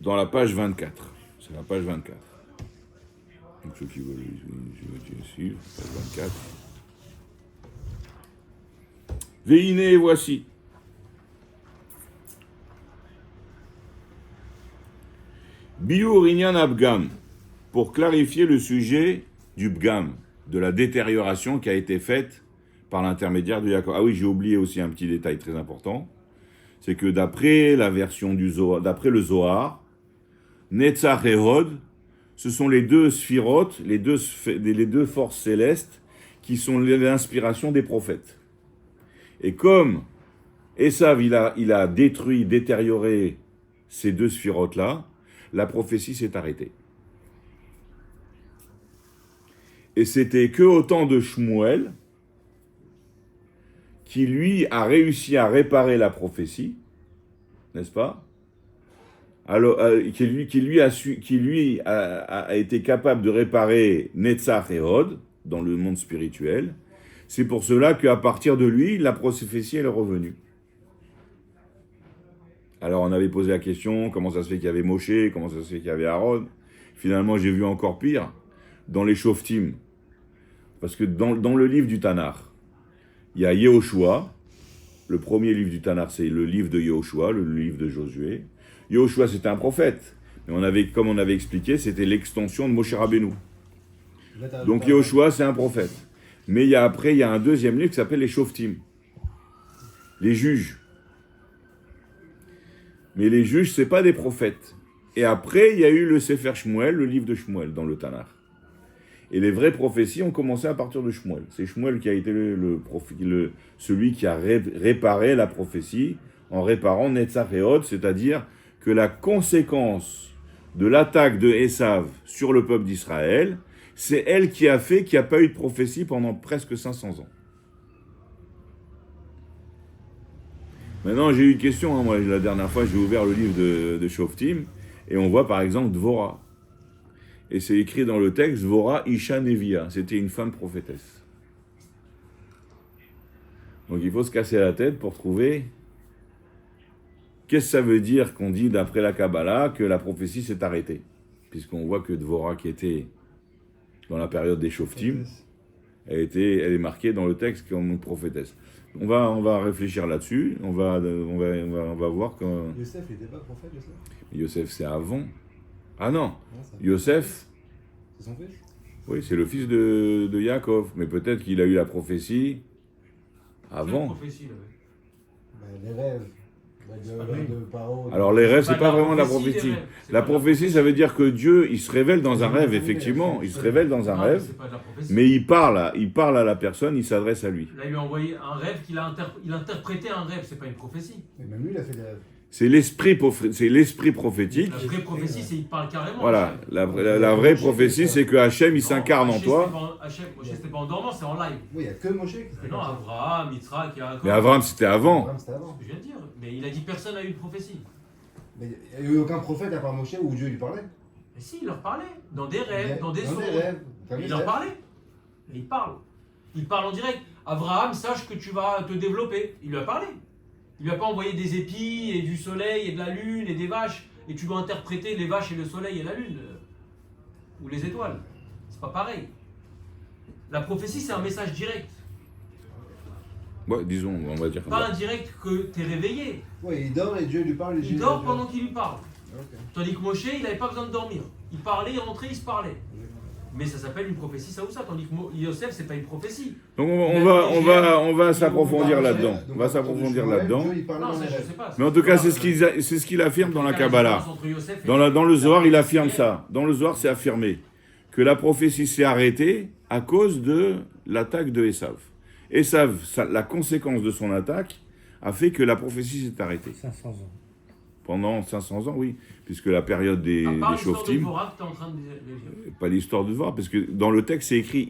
dans la page 24. C'est la page 24. Donc ceux qui veulent suivre, page 24. Veine, voici. Biur Inyan Abgam, pour clarifier le sujet du Bgam, de la détérioration qui a été faite par l'intermédiaire de Yaakov. Ah oui, j'ai oublié aussi un petit détail très important, c'est que d'après la version du Zohar, d'après le Zohar, Netzach et Hod, ce sont les deux sphirotes, les deux forces célestes qui sont l'inspiration des prophètes. Et comme Esav, il a détruit, détérioré ces deux sphirotes-là, la prophétie s'est arrêtée. Et c'était que au temps de Shmuel qui, lui, a réussi à réparer la prophétie, n'est-ce pas? Alors, qui lui a été capable de réparer Netzach et Hod dans le monde spirituel. C'est pour cela qu'à partir de lui, la prophétie elle est revenue. Alors on avait posé la question, comment ça se fait qu'il y avait Moshe, comment ça se fait qu'il y avait Aaron. Finalement, j'ai vu encore pire, dans les Shoftim. Parce que dans le livre du Tanakh, il y a Yehoshua. Le premier livre du Tanakh, c'est le livre de Yehoshua, le livre de Josué. Yehoshua, c'était un prophète. Mais comme on avait expliqué, c'était l'extension de Moshe Rabbeinu. Donc Yehoshua, c'est un prophète. Mais après, il y a un deuxième livre qui s'appelle les Shoftim. Les juges. Mais les juges, c'est pas des prophètes. Et après, il y a eu le Sefer Shmuel, le livre de Shmuel, dans le Tanakh. Et les vraies prophéties ont commencé à partir de Shmuel. C'est Shmuel qui a été celui qui a réparé la prophétie en réparant Netzach et Hod, c'est-à-dire que la conséquence de l'attaque de Esav sur le peuple d'Israël, c'est elle qui a fait qu'il n'y a pas eu de prophétie pendant presque 500 ans. Maintenant, j'ai eu une question. Moi, la dernière fois, j'ai ouvert le livre de Shoftim et on voit par exemple Dvorah. Et c'est écrit dans le texte, Dvorah Isha Nevia. C'était une femme prophétesse. Donc il faut se casser la tête pour trouver qu'est-ce que ça veut dire qu'on dit d'après la Kabbalah que la prophétie s'est arrêtée. Puisqu'on voit que Dvorah, qui était dans la période des Shoftim, elle est marquée dans le texte comme prophétesse. On va réfléchir là-dessus. On va voir quand. Yosef, il n'était pas prophète, Yosef? Yosef, c'est avant. Ah non, Yosef. C'est son fils? Oui, c'est le fils de Yaakov. Mais peut-être qu'il a eu la prophétie avant. Prophétie, les rêves. Alors les rêves, c'est pas vraiment la prophétie. La prophétie, ça veut dire que Dieu, il se révèle dans un rêve, effectivement. Il se révèle dans un rêve, mais il parle à la personne, il s'adresse à lui. Là, il lui a envoyé un rêve il a interprété un rêve, c'est pas une prophétie. Mais même lui, il a fait des rêves. C'est l'esprit prophétique. La vraie prophétie, c'est qu'il parle carrément. Voilà, la vraie prophétie, c'est que Hachem, il s'incarne en toi. Moshe, c'était pas en dormant, c'est en live. Oui, il n'y a que Moshe qui Mais non, Abraham, Yitzhak, Yaakov. Mais Abraham, c'était avant. Abraham, c'était avant. Je viens de dire. Mais il a dit personne n'a eu de prophétie. Mais il n'y a eu aucun prophète à part Moshe où Dieu lui parlait. Mais si, il leur parlait. Dans des rêves, dans des songes. Rêves. Il leur parlait. Mais il parle. Il parle en direct. Abraham, sache que tu vas te développer. Il lui a parlé. Il lui a pas envoyé des épis et du soleil et de la lune et des vaches. Et tu dois interpréter les vaches et le soleil et la lune. Ou les étoiles. C'est pas pareil. La prophétie, c'est un message direct. Ouais, disons, on va dire comme Pas ça. indirect que tu es réveillé. Oui, il dort et Dieu lui parle. Il dort pendant qu'il lui parle. Okay. Tandis que Moshe, il n'avait pas besoin de dormir. Il parlait, il rentrait, il se parlait. Mais ça s'appelle une prophétie, ça ou ça. Tandis que Yosef, c'est pas une prophétie. Donc on va s'approfondir là-dedans. On va s'approfondir là-dedans. Non, ça, je sais pas. Mais en tout cas, c'est ce qu'il affirme dans la Kabbalah. Dans le Zohar, il affirme ça. Dans le Zohar, c'est affirmé que la prophétie s'est arrêtée à cause de l'attaque de Esav. Esav, la conséquence de son attaque a fait que la prophétie s'est arrêtée. 500 ans. Pendant 500 ans, oui. Puisque la période des Shoftim... Pas l'histoire de Dvorah, parce que dans le texte, c'est écrit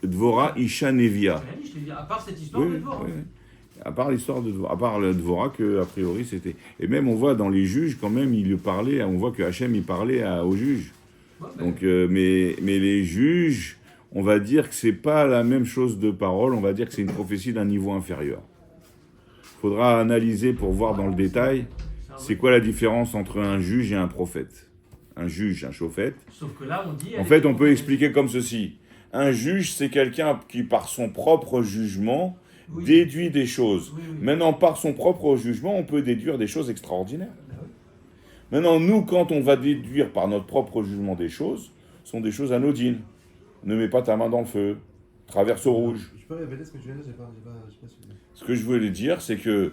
Dvorah, Isha Nevia. Je t'ai dit, à part cette histoire de Dvorah. Oui. À part l'histoire de Dvorah, à part le Dvorah, que a priori c'était... Et même, on voit dans les juges, quand même, il parlait, on voit que Hachem, il parlait aux juges. Ouais, donc, mais les juges, on va dire que c'est pas la même chose de parole, on va dire que c'est une prophétie d'un niveau inférieur. Il faudra analyser pour voir dans le détail, c'est quoi la différence entre un juge et un prophète. Un juge, un prophète. Sauf que là, on dit... En fait, on peut expliquer comme ceci. Un juge, c'est quelqu'un qui, par son propre jugement, déduit des choses. Oui. Maintenant, par son propre jugement, on peut déduire des choses extraordinaires. Maintenant, nous, quand on va déduire par notre propre jugement des choses, ce sont des choses anodines. Ne mets pas ta main dans le feu, traverse au rouge. Je peux répéter ce que tu viens de dire, j'ai pas suivi. Ce que je voulais dire, c'est que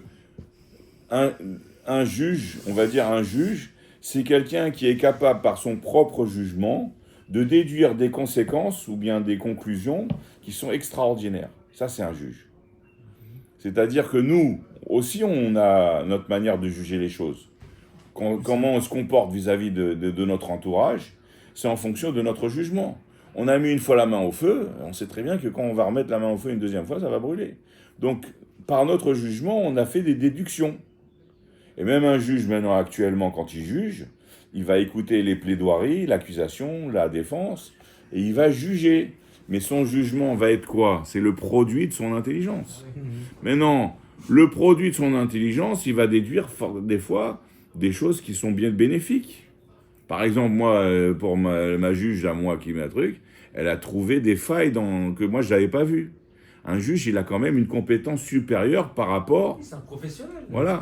un juge, on va dire un juge, c'est quelqu'un qui est capable, par son propre jugement, de déduire des conséquences ou bien des conclusions qui sont extraordinaires. Ça, c'est un juge. C'est-à-dire que nous, aussi, on a notre manière de juger les choses. Comment on se comporte vis-à-vis de notre entourage, c'est en fonction de notre jugement. On a mis une fois la main au feu, on sait très bien que quand on va remettre la main au feu une deuxième fois, ça va brûler. Donc, par notre jugement, on a fait des déductions. Et même un juge, maintenant, actuellement, quand il juge, il va écouter les plaidoiries, l'accusation, la défense, et il va juger. Mais son jugement va être quoi? C'est le produit de son intelligence. Maintenant, le produit de son intelligence, il va déduire des fois des choses qui sont bien bénéfiques. Par exemple, moi, pour ma juge à moi qui met un truc, elle a trouvé des failles que moi je n'avais pas vues. Un juge, il a quand même une compétence supérieure par rapport... C'est un professionnel. Voilà.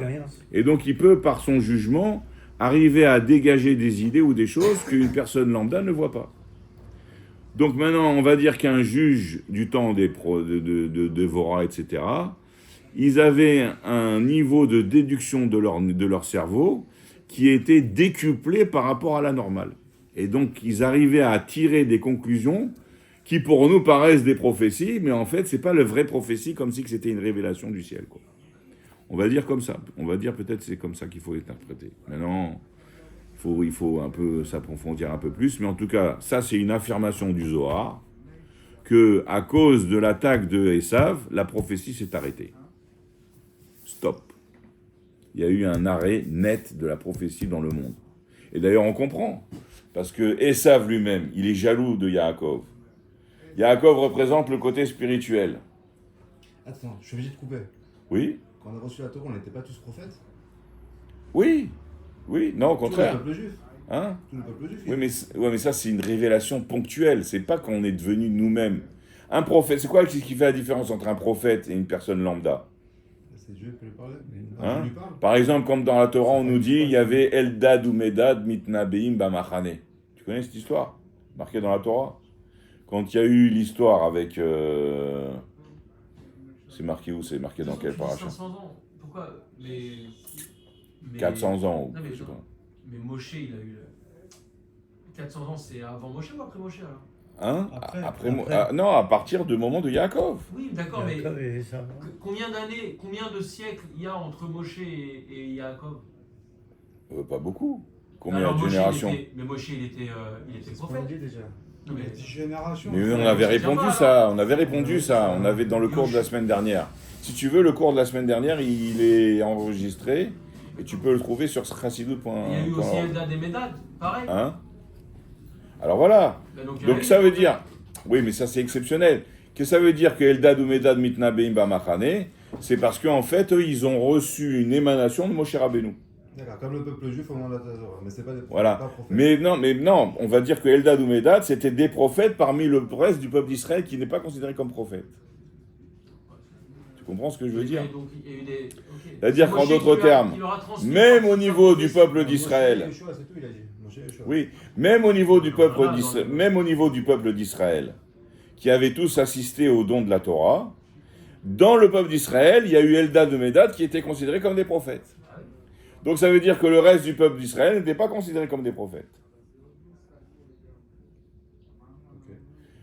Et donc, il peut, par son jugement, arriver à dégager des idées ou des choses qu'une personne lambda ne voit pas. Donc maintenant, on va dire qu'un juge du temps de Vora, etc., ils avaient un niveau de déduction de leur cerveau qui était décuplé par rapport à la normale. Et donc, ils arrivaient à tirer des conclusions qui, pour nous, paraissent des prophéties, mais en fait, c'est pas la vraie prophétie, comme si c'était une révélation du ciel, quoi. On va dire comme ça. On va dire peut-être c'est comme ça qu'il faut interpréter. Maintenant, il faut un peu s'approfondir un peu plus, mais en tout cas, ça, c'est une affirmation du Zohar, que à cause de l'attaque de Esav, la prophétie s'est arrêtée. Stop. Il y a eu un arrêt net de la prophétie dans le monde. Et d'ailleurs, on comprend. Parce que Esav lui-même, il est jaloux de Yaakov. Yaakov représente le côté spirituel. Attends, je suis obligé de couper. Oui? Quand on a reçu la Torah, on n'était pas tous prophètes? Oui. Oui, non, au contraire. Tout le peuple juif. Hein? Tout le peuple juif. Oui, mais ça, c'est une révélation ponctuelle. C'est pas qu'on est devenu nous-mêmes. Un prophète, c'est quoi qui fait la différence entre un prophète et une personne lambda? C'est Dieu qui peut lui parler. Hein? Je lui parle. Par exemple, comme dans la Torah, on nous dit, il y avait Eldad ou Medad mitnabeim bamachane. Tu connais cette histoire? Marquée dans la Torah? Quand il y a eu l'histoire avec... C'est marqué où? C'est marqué dans quel paracha? 500 ans. Pourquoi? Mais 400 ans. Non, mais, je sais pas. mais Moshe, il a eu... 400 ans, c'est avant Moshe ou après Moshe alors? Hein? Après. Non, à partir du moment de Yaakov. Oui, d'accord, mais Et ça, combien d'années, combien de siècles il y a entre Moshe et Yaakov? Pas beaucoup. Combien Alors, de Moshe, générations? Mais Moshe, il était C'est ce prophète. qu'on dit déjà. Non, mais 10 générations. Mais on Ouais, avait c'est répondu sympa, ça. On avait répondu ça. On avait dans le cours de la semaine dernière. Si tu veux, le cours de la semaine dernière, il est enregistré et tu peux le trouver sur chassidut.org. il y a eu aussi Eldad et Medad, pareil. Hein? Alors voilà. Ben Donc ça veut dire... Oui, mais ça c'est exceptionnel. Que ça veut dire que Eldad ou Medad mitnabeim bamachane, c'est parce qu'en fait, eux, ils ont reçu une émanation de Moshe Rabbeinu. D'accord, comme le peuple juif au moment de la Torah. Mais c'est pas des prophètes. Voilà. Pas prophètes. Mais non, on va dire que Eldad ou Medad, c'était des prophètes parmi le reste du peuple d'Israël qui n'est pas considéré comme prophète. Tu comprends ce que je veux dire? Donc, il y a eu des... ok. C'est-à-dire qu'en Moshe d'autres qui lui a- termes, qui leur a transmis même par- au niveau du peuple Moshe d'Israël, Yeshua, c'est tout, il a dit. Moshe Yeshua. oui, même au niveau du peuple Voilà, d'Israël, dans le- même au niveau du peuple d'Israël, qui avaient tous assisté au don de la Torah, dans le peuple d'Israël, il y a eu Eldad et Medad qui étaient considérés comme des prophètes. Donc ça veut dire que le reste du peuple d'Israël n'était pas considéré comme des prophètes. Ok.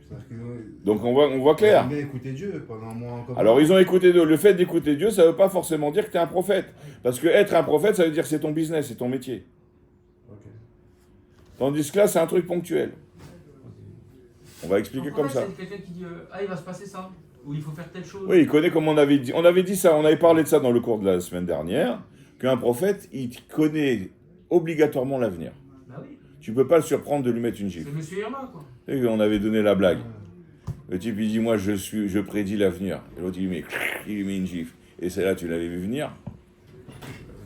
C'est-à-dire qu'ils ont- Donc on voit clair. Ils ont écouté Dieu pendant moins encore. Alors ils ont écouté Dieu. Le fait d'écouter Dieu, ça ne veut pas forcément dire que tu es un prophète. Parce que être un prophète, ça veut dire que c'est ton business, c'est ton métier. Ok. Tandis que là, c'est un truc ponctuel. On va expliquer Donc, comme ouais, ça. C'est quelqu'un qui dit il va se passer ça, ou il faut faire telle chose. Oui, il connaît comme on avait dit. On avait dit ça, on avait parlé de ça dans le cours de la semaine dernière, qu'un prophète, il connaît obligatoirement l'avenir. Bah oui, Tu peux pas le surprendre de lui mettre une gifle. c'est Monsieur Irma quoi. Et on avait donné la blague. Le type, il dit, moi, je prédis l'avenir. Et l'autre, il lui met une gifle. Et celle-là, tu l'avais vu venir.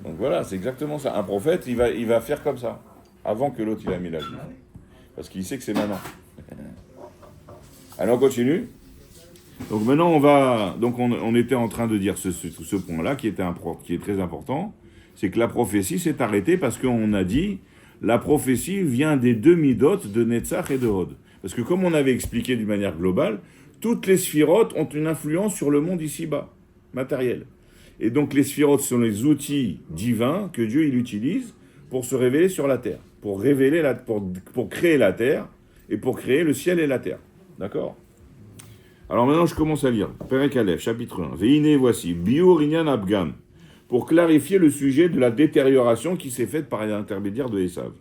Donc voilà, c'est exactement ça. Un prophète, il va faire comme ça, avant que l'autre, il a mis la gifle. Parce qu'il sait que c'est maintenant. Allez, on continue. Donc maintenant, on était en train de dire ce point-là, qui est très important. c'est que la prophétie s'est arrêtée parce qu'on a dit la prophétie vient des deux midot de Netzach et de Hod. Parce que comme on avait expliqué d'une manière globale, toutes les sphirotes ont une influence sur le monde ici-bas, matériel. Et donc les sphirotes sont les outils divins que Dieu il utilise pour se révéler sur la terre, pour créer la terre et pour créer le ciel et la terre. D'accord ? Alors maintenant je commence à lire. Perek Aleph, chapitre 1. Veine, voici, Biur Inyan Abgam, pour clarifier le sujet de la détérioration qui s'est faite par l'intermédiaire de Esav.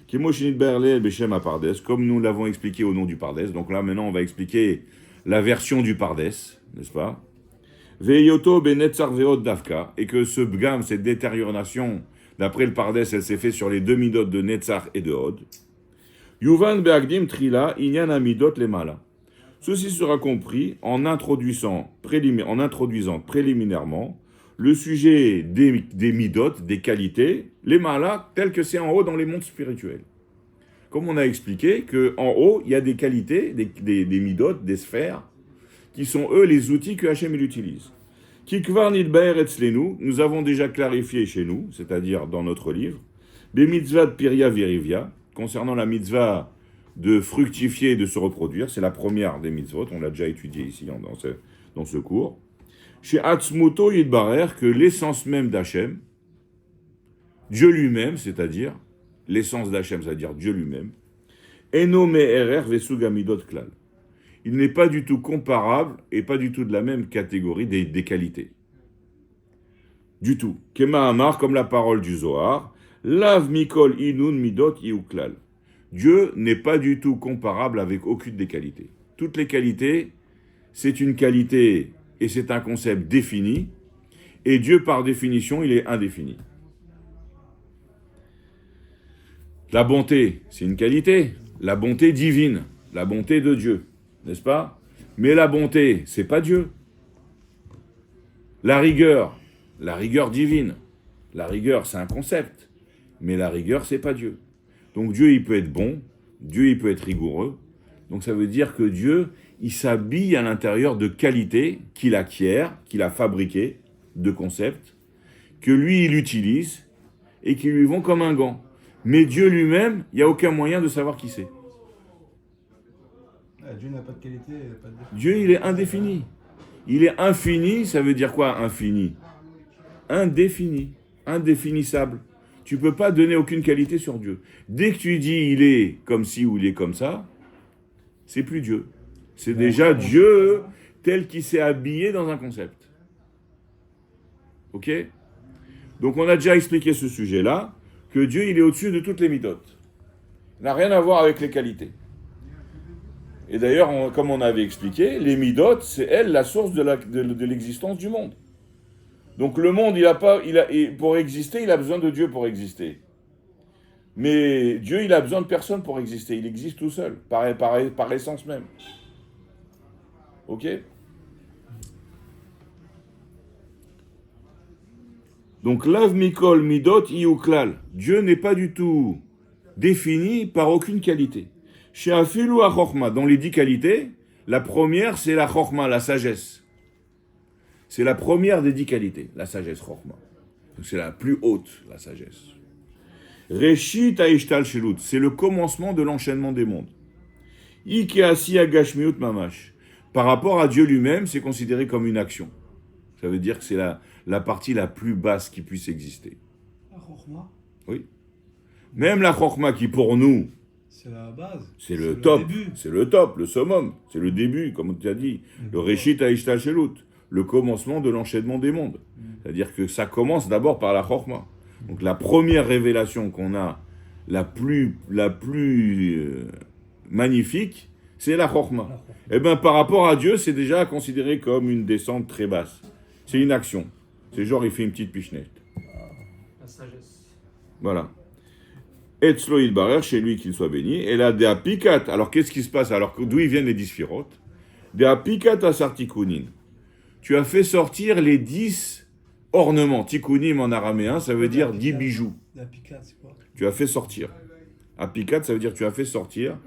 Kimoshinit Berle Beshem à Pardes, comme nous l'avons expliqué au nom du Pardes. Donc là maintenant on va expliquer la version du Pardes, n'est-ce pas ? Veyoto Benetzar Veot Davka, et que ce Bgam, cette détérioration, d'après le Pardes, elle s'est faite sur les deux midot de Netzar et de Hod. Yuvan Beagdim Trila Inyan Amidot Lemala. Ceci sera compris en introduisant préliminairement le sujet des midot, des qualités, les malas, tels que c'est en haut dans les mondes spirituels. Comme on a expliqué qu'en haut, il y a des qualités, des midot, des sphères, qui sont eux les outils que Hachem il utilise. Kikvar nidbaer etzlenu, nous avons déjà clarifié chez nous, c'est-à-dire dans notre livre, des mitzvahs de Piria Virivia, concernant la mitzvah de fructifier et de se reproduire, c'est la première des mitzvot, on l'a déjà étudié ici dans ce cours. Chez Atzmuto Yidbarer, que l'essence même d'Hachem, Dieu lui-même, c'est-à-dire l'essence d'Hachem, c'est-à-dire Dieu lui-même, Eno me'erer vesugamidot klal. Il n'est pas du tout comparable et pas du tout de la même catégorie des qualités. Du tout. Kema Amar, comme la parole du Zohar, Lav mikol inun midot iuklal. Dieu n'est pas du tout comparable avec aucune des qualités. Toutes les qualités, c'est une qualité et c'est un concept défini, et Dieu, par définition, il est indéfini. La bonté, c'est une qualité, la bonté divine, la bonté de Dieu, n'est-ce pas ? Mais la bonté, c'est pas Dieu. La rigueur divine, la rigueur, c'est un concept, mais la rigueur, c'est pas Dieu. Donc Dieu, il peut être bon, Dieu, il peut être rigoureux. Donc ça veut dire que Dieu, il s'habille à l'intérieur de qualités qu'il acquiert, qu'il a fabriquées, de concepts, que lui, il utilise et qui lui vont comme un gant. Mais Dieu lui-même, il n'y a aucun moyen de savoir qui c'est. Dieu n'a pas de qualité, il n'a pas de défaut. Dieu, il est indéfini. Il est infini, ça veut dire quoi, infini ? Indéfini, indéfinissable. Tu ne peux pas donner aucune qualité sur Dieu. Dès que tu dis il est comme ci ou il est comme ça, c'est plus Dieu. C'est déjà Dieu tel qu'il s'est habillé dans un concept. Ok ? Donc on a déjà expliqué ce sujet-là, que Dieu il est au-dessus de toutes les midotes. Il n'a rien à voir avec les qualités. Et d'ailleurs, comme on avait expliqué, les midotes, c'est elle la source de l'existence du monde. Donc le monde, pour exister, il a besoin de Dieu pour exister. Mais Dieu, il a besoin de personne pour exister. Il existe tout seul, par essence même. Ok ? Donc, Lav Mikol Midot Iuklal. Dieu n'est pas du tout défini par aucune qualité. Chez Afilu HaChochma, dans les 10 qualités, la première, c'est la Chochma, la sagesse. C'est la première des 10 qualités, la sagesse Chochma. Donc, c'est la plus haute, la sagesse. Reshit Aishtal Shelut, c'est le commencement de l'enchaînement des mondes. Ikeasi Agashmiut Mamash. Par rapport à Dieu lui-même, c'est considéré comme une action. Ça veut dire que c'est la partie la plus basse qui puisse exister. La Chokhmah, Oui. Même la Chokhmah qui pour nous, c'est la base. c'est le top, début. c'est le top, le summum, c'est le début, comme tu as dit. Le Reshit Aishtal Shelut, le commencement de l'enchaînement des mondes. C'est-à-dire que ça commence d'abord par la Chokhmah. Donc la première révélation qu'on a, la plus magnifique, c'est la Chokhmah. Eh bien, par rapport à Dieu, c'est déjà considéré comme une descente très basse. C'est une action. C'est genre, il fait une petite pichenette. La sagesse. Voilà. Etzlo Yidbarer, chez lui qu'il soit béni. Et là, Dea Pikat. Alors, qu'est-ce qui se passe ? Alors, d'où ils viennent les 10 sphirotes ? Dea Pikat Asartikunin. Tu as fait sortir les 10 ornements. Tikunim en araméen, ça veut dire 10 bijoux. La picade, c'est quoi ? Tu as fait sortir. Apikat, ça veut dire tu as fait sortir.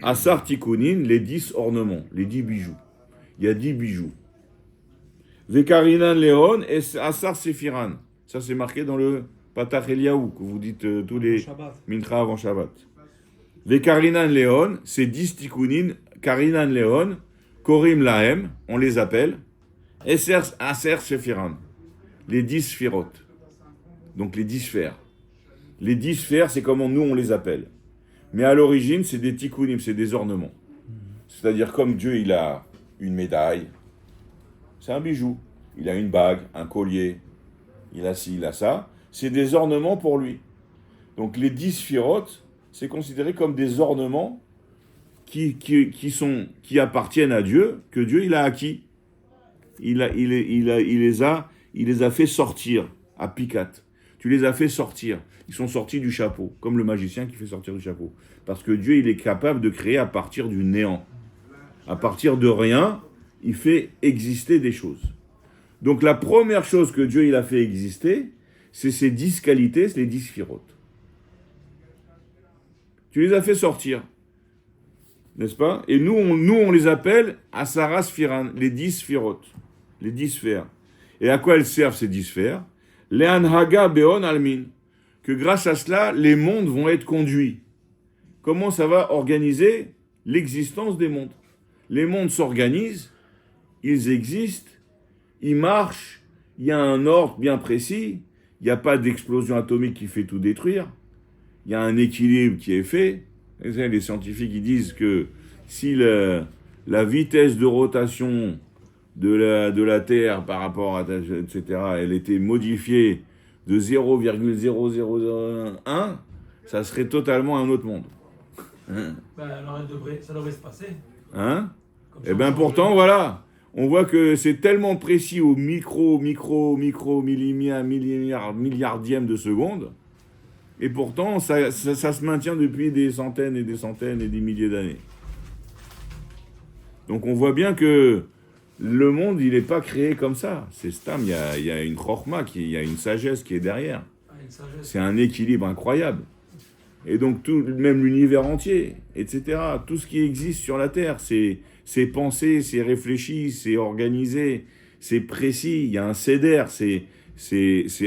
Asar Tikunin, les 10 ornements, les 10 bijoux. Il y a 10 bijoux. Vekarinan Leon et Asar Sephiran. Ça, c'est marqué dans le Patach Eliaou, que vous dites tous les Shabbat. mincha avant Shabbat. Les Karinan Léon, c'est 10 tikkunin, Karinan Léon, Korim Lahem, on les appelle, Aser Sephiran, les 10 sphirot, donc les 10 sphères. Les 10 sphères, c'est comment nous on les appelle. Mais à l'origine, c'est des tikkunim, c'est des ornements. C'est-à-dire comme Dieu, il a une médaille, c'est un bijou. Il a une bague, un collier, il a ci, il a ça. C'est des ornements pour lui. Donc les 10 sphirotes, c'est considéré comme des ornements qui appartiennent à Dieu, que Dieu il a acquis. Il les a fait sortir à Picat. Tu les as fait sortir. Ils sont sortis du chapeau, comme le magicien qui fait sortir du chapeau. Parce que Dieu, il est capable de créer à partir du néant. À partir de rien, il fait exister des choses. Donc la première chose que Dieu il a fait exister, c'est ces 10 qualités, c'est les 10 sphirotes. Tu les as fait sortir, n'est-ce pas? Et nous, on les appelle Asara Sphiran, les 10 sphirotes, les 10 sphères. Et à quoi elles servent ces 10 sphères? Le'anhaga be'on almin, que grâce à cela, les mondes vont être conduits. Comment ça va organiser l'existence des mondes? Les mondes s'organisent, ils existent, ils marchent, il y a un ordre bien précis, il n'y a pas d'explosion atomique qui fait tout détruire, il y a un équilibre qui est fait. Les scientifiques ils disent que si la vitesse de rotation de la Terre par rapport à, etc., elle était modifiée de 0,0001, ça serait totalement un autre monde. Alors ça devrait se passer. Hein? Comme ça, Eh bien pourtant, voilà, on voit que c'est tellement précis au milliardième de seconde, et pourtant ça se maintient depuis des centaines et des centaines et des milliers d'années. Donc on voit bien que le monde, il n'est pas créé comme ça. C'est Stam, il y a une chorma, il y a une sagesse qui est derrière. C'est un équilibre incroyable. Et donc, même l'univers entier, etc., tout ce qui existe sur la Terre, c'est pensé, c'est réfléchi, c'est organisé, c'est précis, il y a un céder, c'est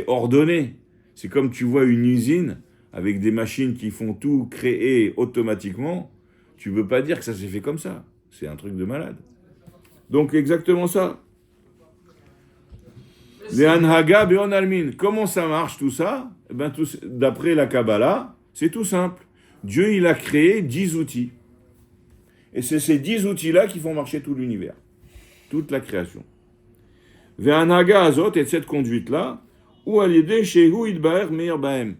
ordonné. C'est comme tu vois une usine avec des machines qui font tout créer automatiquement, tu ne peux pas dire que ça s'est fait comme ça. C'est un truc de malade. Donc, exactement ça. Les Anhaga Be'on Almin. Comment ça marche tout ça? Ben, d'après la Kabbalah, c'est tout simple. Dieu, il a créé 10 outils. Et c'est ces 10 outils-là qui font marcher tout l'univers. Toute la création. Ve'anhaga Azot, et cette conduite-là, ou alidé shehu idbaer meir baem.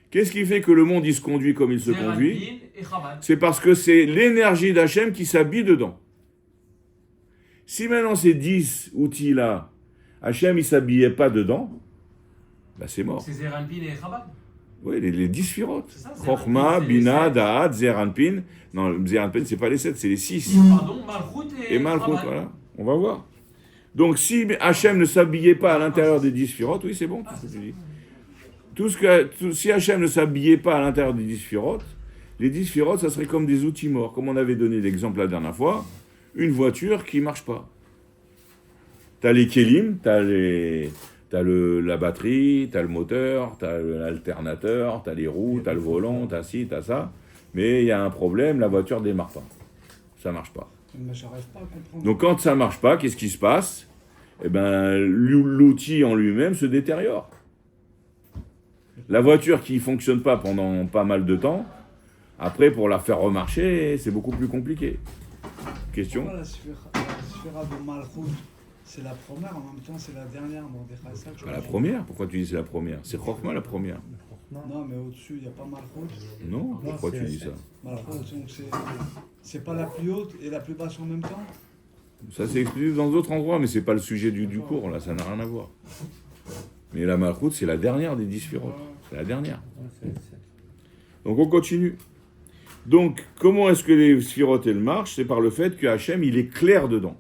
Qu'est-ce qui fait que le monde, il se conduit comme il se conduit? C'est parce que c'est l'énergie d'Hachem qui s'habille dedans. Si maintenant ces 10 outils-là, Hachem, il ne s'habillait pas dedans, ben c'est mort. C'est Zeranpin et Chabad. Oui, les 10 sphirotes. Chochma, Bina, Da'at, Zeranpin. Non, Zeranpin, ce n'est pas les 7, c'est les 6. Pardon, Malchut Et Malchut, voilà. On va voir. Donc, si Hachem ne s'habillait pas à l'intérieur des 10 sphirotes, oui, c'est bon, tout ce que tu dis. Si Hachem ne s'habillait pas à l'intérieur des 10 sphirotes, les 10 sphirotes, ça serait comme des outils morts. Comme on avait donné l'exemple la dernière fois, une voiture qui ne marche pas. Tu as les kélim, tu as la batterie, tu as le moteur, tu as l'alternateur, tu as les roues, tu as le volant, tu as ci, tu as ça. Mais il y a un problème, la voiture ne démarre pas. Ça ne marche pas. Mais j'arrive pas à comprendre. Donc quand ça ne marche pas, qu'est-ce qui se passe? Eh ben, l'outil en lui-même se détériore. La voiture qui ne fonctionne pas pendant pas mal de temps, après pour la faire remarcher, c'est beaucoup plus compliqué. Question? La sphira de Malchut, c'est la première, en même temps c'est la dernière. Pas la première? Pourquoi tu dis c'est la première? C'est Chochma la première. Non, mais au-dessus, il n'y a pas Malchut. Non? Pourquoi tu dis ça? Malchut, donc c'est pas la plus haute et la plus basse en même temps? Ça c'est expliqué dans d'autres endroits, mais c'est pas le sujet du cours, là, ça n'a rien à voir. Mais la Malchut, c'est la dernière des 10 sphirotes. C'est la dernière. Donc on continue. Donc, comment est-ce que les sphirotes, elles marchent? C'est par le fait que Hachem, il est clair dedans.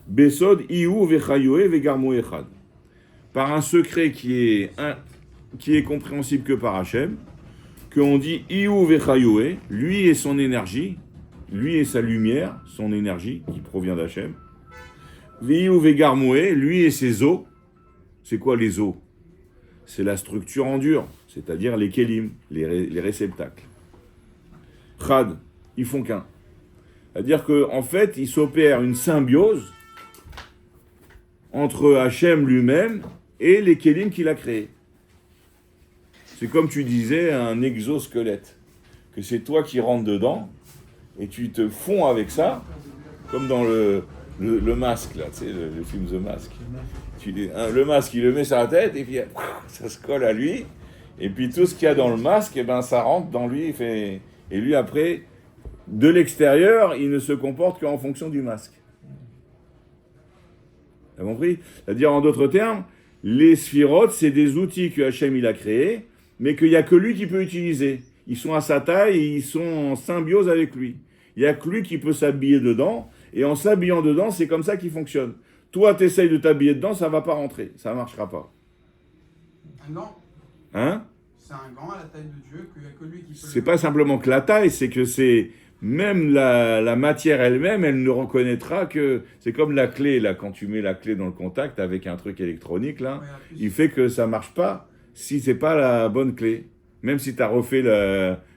Besod, Iou, Vechayoé, Vegarmo Echad. Par un secret qui est compréhensible que par Hachem, qu'on dit Iou, Vechayoé, lui et son énergie, lui et sa lumière, son énergie qui provient d'Hachem. Iou, Vegarmoé, lui et ses eaux. C'est quoi les eaux? c'est la structure en dur, c'est-à-dire les kelim, les réceptacles. Chad, ils font qu'un. C'est-à-dire qu'en fait, il s'opère une symbiose entre Hachem lui-même et les kelim qu'il a créés. C'est comme tu disais, un exosquelette, que c'est toi qui rentres dedans, et tu te fonds avec ça, comme dans le masque, là, tu sais, le film The Mask. Le masque, il le met sur la tête, et puis ça se colle à lui, et puis tout ce qu'il y a dans le masque, eh ben, ça rentre dans lui, et lui, après, de l'extérieur, il ne se comporte qu'en fonction du masque. T'as compris? C'est-à-dire, en d'autres termes, les sphirotes, c'est des outils que Hachem il a créés, mais qu'il n'y a que lui qui peut utiliser. Ils sont à sa taille et ils sont en symbiose avec lui. Il n'y a que lui qui peut s'habiller dedans, et en s'habillant dedans, c'est comme ça qu'il fonctionne. Toi, tu essayes de t'habiller dedans, ça ne va pas rentrer, ça ne marchera pas. Un gant. Hein? C'est un gant à la taille de Dieu, qu'il n'y a que lui qui peut. C'est pas simplement que la taille, c'est que c'est même la matière elle-même, elle ne reconnaîtra que... C'est comme la clé, là, quand tu mets la clé dans le contact avec un truc électronique, là, Ouais, il fait que ça ne marche pas si c'est pas la bonne clé. Même si tu as refait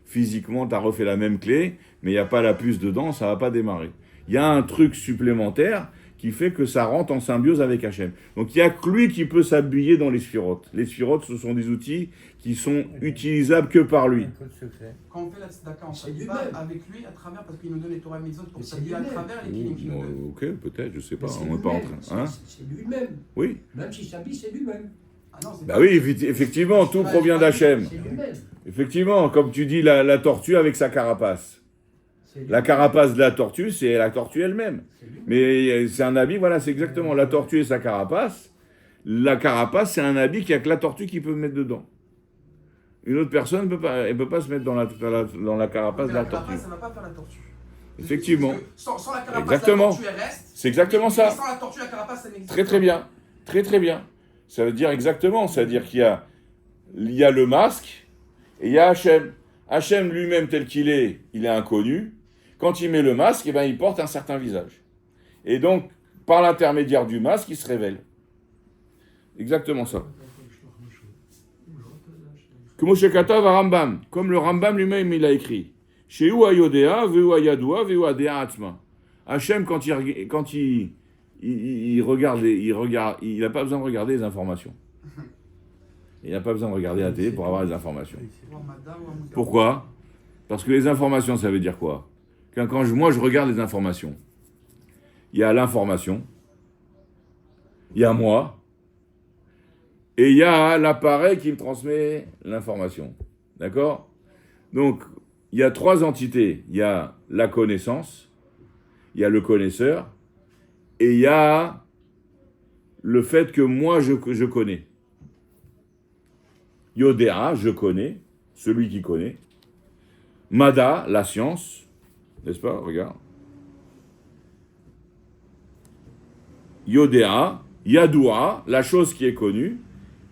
physiquement, tu as refait la même clé, mais il n'y a pas la puce dedans, ça ne va pas démarrer. Il y a un truc supplémentaire qui fait que ça rentre en symbiose avec Hachem. Donc il n'y a que lui qui peut s'habiller dans les sphirotes. Les sphirotes, ce sont des outils qui sont utilisables que par lui. Quand on fait la tzedaka, on C'est s'habille lui-même. pas avec lui à travers, parce qu'il nous donne les Torah Mitzvot pour Mais c'est s'habiller à lui-même. travers les kilim qu'il nous donne. Ok, peut-être, je sais pas, Mais c'est on n'est pas en lui-même, train. Hein? c'est lui-même. Oui. Même si s'habille, c'est lui-même. Ah non, c'est Bah pas- oui, effectivement, tout provient d'Hachem. C'est lui-même. Effectivement, comme tu dis, la tortue avec sa carapace. C'est lui-même. La carapace de la tortue, c'est la tortue elle-même. C'est lui-même. Mais c'est un habit, voilà, c'est exactement la tortue et sa carapace. La carapace, c'est un habit qu'il n'y a que la tortue qui peut mettre dedans. Une autre personne ne peut pas se mettre dans la carapace Mais de la la carapace, tortue. ça va pas faire la tortue. Effectivement. Parce que sans la carapace, Exactement. la tortue, elle reste. C'est exactement Et ça. sans la tortue, la carapace, elle n'existe Très pas. très bien. Très très bien. Ça veut dire exactement. C'est-à-dire qu'il y a le masque et il y a Hachem. Hachem lui-même tel qu'il est, il est inconnu. Quand il met le masque, eh ben, il porte un certain visage. Et donc, par l'intermédiaire du masque, il se révèle. Exactement ça. Comme Shekatav Rambam, comme le Rambam lui-même il a écrit. Sheu ayodea, veu ayadua, veu adea atzma. Hachem, quand il regarde, il n'a pas besoin de regarder les informations. Il n'a pas besoin de regarder la télé pour avoir les informations. Ou un Mada ou un Mouda. Pourquoi? Parce que les informations, ça veut dire quoi? Quand moi je regarde les informations, il y a l'information, il y a moi, et il y a l'appareil qui me transmet l'information. D'accord? Donc, il y a trois entités. Il y a la connaissance, il y a le connaisseur, et il y a le fait que moi je connais. Yodéa, je connais, celui qui connaît. Mada, la science, n'est-ce pas? Regarde. Yodéa, Yadoua, la chose qui est connue.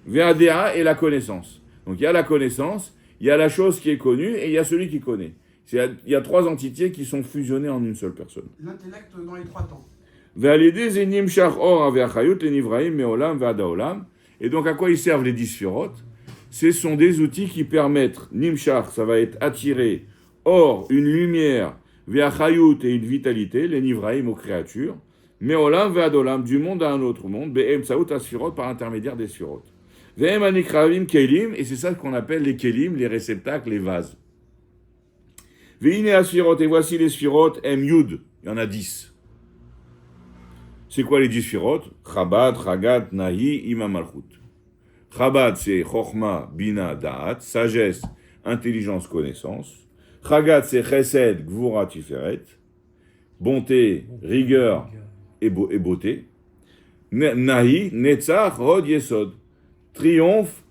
Veadéa et la connaissance. Donc il y a la connaissance, il y a la chose qui est connue et il y a celui qui connaît. Il y a trois entités qui sont fusionnées en une seule personne. L'intellect dans les trois temps. Et donc à quoi ils servent les 10 sphirotes? Ce sont des outils qui permettent, Nimshach, ça va être attirer, or, une lumière, Ve'achayut et une vitalité, les Nivraim aux créatures, Meolam ve'adolam, du monde à un autre monde, Be'em Saout Asphirot par l'intermédiaire des sphirotes. Ve'em anikravim kelim, et c'est ça qu'on appelle les kelim, les réceptacles, les vases. Ve'ine Asphirot, et voici les sphirotes, Em Yud, il y en a 10. C'est quoi les 10 sphirotes? Chabad, Chagat, Nahi, Imam Malchut. Chabad, c'est Chochma, Bina, Da'at, sagesse, intelligence, connaissance. Chagat, c'est Chesed, Gvura, Tiferet, bonté, rigueur et beauté. Nahi, Netzach, Hod, Yesod, triomphe,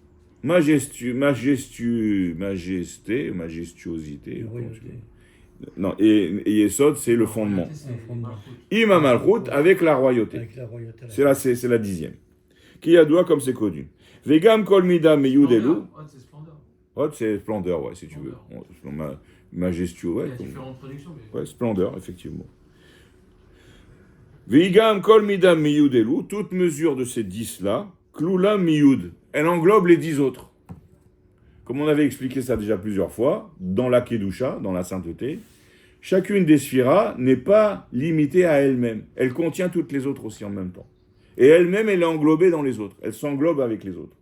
majestuosité. Non, et Yesod, c'est le fondement. Imam Malchut, avec la royauté. Avec la royauté. C'est la 10e. Qui a doigt comme c'est connu. Vegam kol mida meyudelu. C'est splendeur. Hot, c'est splendeur, ouais, si tu veux. Majestueux, ouais. Il y a différentes traductions. Mais... Ouais, splendeur, effectivement. Vegam kol mida meyudelu. Toute mesure de ces 10 là, kloula miyud. elle englobe les 10 autres. Comme on avait expliqué ça déjà plusieurs fois, dans la Kedusha, dans la sainteté, chacune des sphiras n'est pas limitée à elle-même. Elle contient toutes les autres aussi en même temps. Et elle-même, elle est englobée dans les autres. Elle s'englobe avec les autres.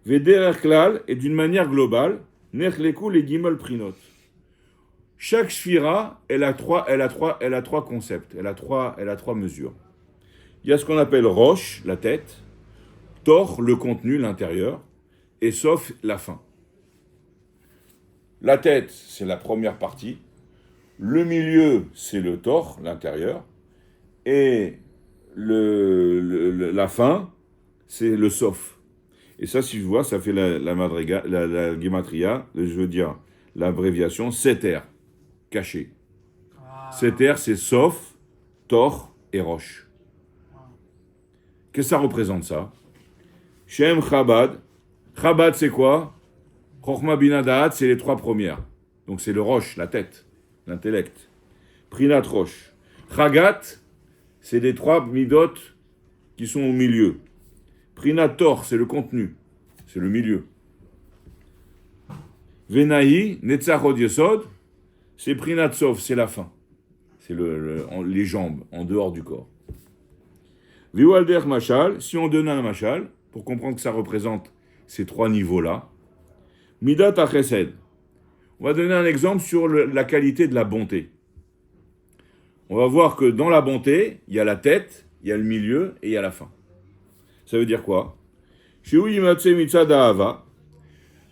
Veder klal est d'une manière globale, nechleku les gimel prinot. Chaque sphira, elle a trois concepts, elle a trois mesures. Il y a ce qu'on appelle roche, la tête, tor, le contenu, l'intérieur, et sof, la fin. La tête, c'est la première partie. Le milieu, c'est le tor, l'intérieur. Et la fin, c'est le sof. Et ça, si je vois, ça fait la gematria, je veux dire, l'abréviation, seter, caché. Seter, c'est sof, tor et roche. Qu'est-ce que ça représente, ça? Shem Chabad. Chabad, c'est quoi? Chochma Bina Da'at, c'est les trois premières. Donc c'est le roche, la tête, l'intellect. Prinat roche. Chagat, c'est les trois midot qui sont au milieu. Prinat tor, c'est le contenu, c'est le milieu. Venahi, Netzachod Yesod, c'est Prinat sof, c'est la fin. C'est les jambes, en dehors du corps. Viwalder Machal, si on donne un Machal, pour comprendre que ça représente ces trois niveaux-là, Midat HaChesed. On va donner un exemple sur la qualité de la bonté. On va voir que dans la bonté, il y a la tête, il y a le milieu et il y a la fin. Ça veut dire quoi?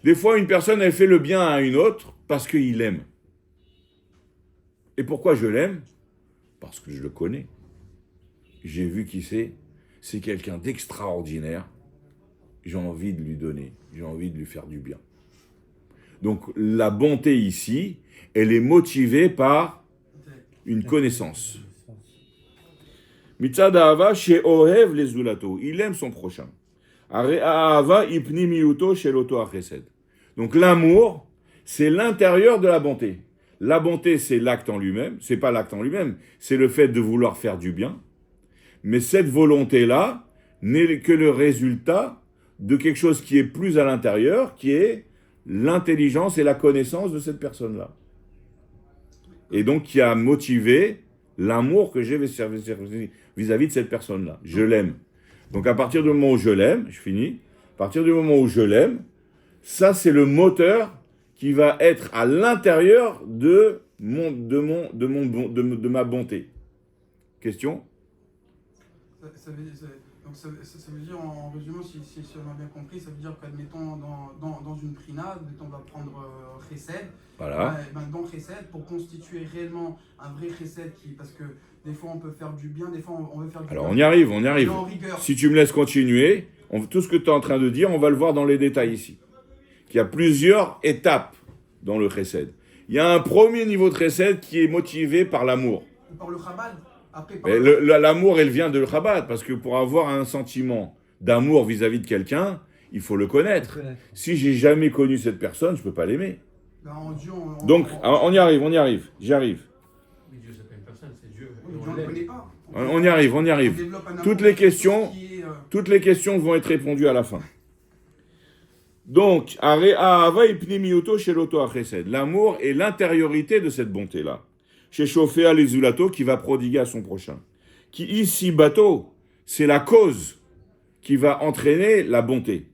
Des fois, une personne, elle fait le bien à une autre parce qu'il l'aime. Et pourquoi je l'aime? Parce que je le connais. J'ai vu qui c'est. C'est quelqu'un d'extraordinaire. J'ai envie de lui donner. J'ai envie de lui faire du bien. Donc, la bonté ici, elle est motivée par une connaissance. Mitzad Ahava chez Ohev les Zulato. Il aime son prochain. Ahava ipni miuto chez l'auto achesed. Donc, l'amour, c'est l'intérieur de la bonté. La bonté, c'est l'acte en lui-même. C'est pas l'acte en lui-même. C'est le fait de vouloir faire du bien. Mais cette volonté-là n'est que le résultat de quelque chose qui est plus à l'intérieur, qui est l'intelligence et la connaissance de cette personne-là. Et donc, qui a motivé l'amour que j'ai vis-à-vis de cette personne-là. Je l'aime. Donc, à partir du moment où je l'aime, je finis, à partir du moment où je l'aime, ça, c'est le moteur qui va être à l'intérieur de ma bonté. Question? Ça veut dire, en résumé, si on a bien compris, ça veut dire qu'admettons, dans une prina, admettons, on va prendre Chesed. Voilà. Dans Chesed, pour constituer réellement un vrai Chesed, parce que des fois on peut faire du bien, des fois on veut faire du bien. Alors on y arrive. En rigueur. Si tu me laisses continuer, tout ce que tu es en train de dire, on va le voir dans les détails ici. Il y a plusieurs étapes dans le Chesed. Il y a un premier niveau de Chesed qui est motivé par l'amour. Par le Chabad. L'amour, elle vient de le Chabad, parce que pour avoir un sentiment d'amour vis-à-vis de quelqu'un, il faut le connaître. Si j'ai jamais connu cette personne, je peux pas l'aimer. Donc, on y arrive, j'y arrive. Mais Dieu, c'est pas une personne, c'est Dieu. Dieu, on ne le connaît pas. On y arrive. Toutes les questions vont être répondues à la fin. Donc, l'amour est l'intériorité de cette bonté-là. Chez Shoféa les Zulato, qui va prodiguer à son prochain. Qui ici, bateau, c'est la cause qui va entraîner la bonté.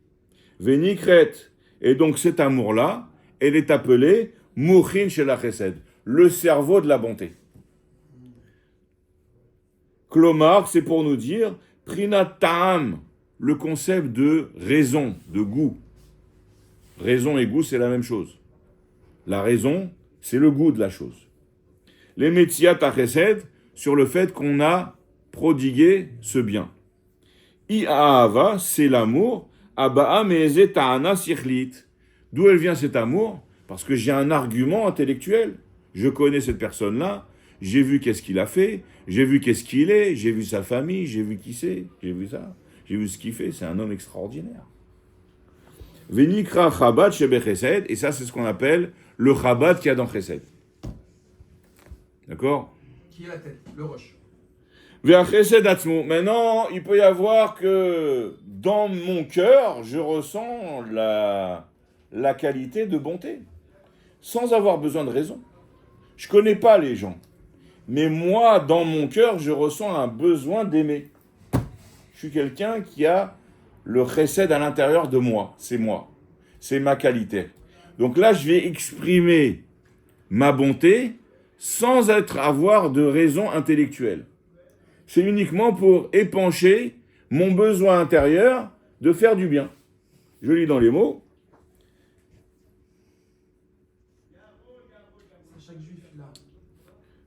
Vénikret, et donc cet amour-là, elle est appelée Mouchin chez la Chesed, le cerveau de la bonté. Klomar, c'est pour nous dire, Prinat Ta'am, le concept de raison, de goût. Raison et goût, c'est la même chose. La raison, c'est le goût de la chose. Les Metziat HaChesed, sur le fait qu'on a prodigué ce bien. I'ahava, c'est l'amour. Aba'a me'eze ta'ana sichlit. D'où elle vient cet amour? Parce que j'ai un argument intellectuel. Je connais cette personne-là, j'ai vu qu'est-ce qu'il a fait, j'ai vu qu'est-ce qu'il est, j'ai vu sa famille, j'ai vu qui c'est, j'ai vu ça, j'ai vu ce qu'il fait, c'est un homme extraordinaire. Venikra Chabad shebe Chesed, et ça c'est ce qu'on appelle le Chabad qu'il y a dans Chesed. D'accord? Qui est la tête? Le roche. Vers chesed atzmo. Maintenant, il peut y avoir que dans mon cœur, je ressens la qualité de bonté, sans avoir besoin de raison. Je connais pas les gens, mais moi, dans mon cœur, je ressens un besoin d'aimer. Je suis quelqu'un qui a le chesed à l'intérieur de moi. C'est ma qualité. Donc là, je vais exprimer ma bonté sans avoir de raison intellectuelle. C'est uniquement pour épancher mon besoin intérieur de faire du bien. Je lis dans les mots. Chaque juif, là.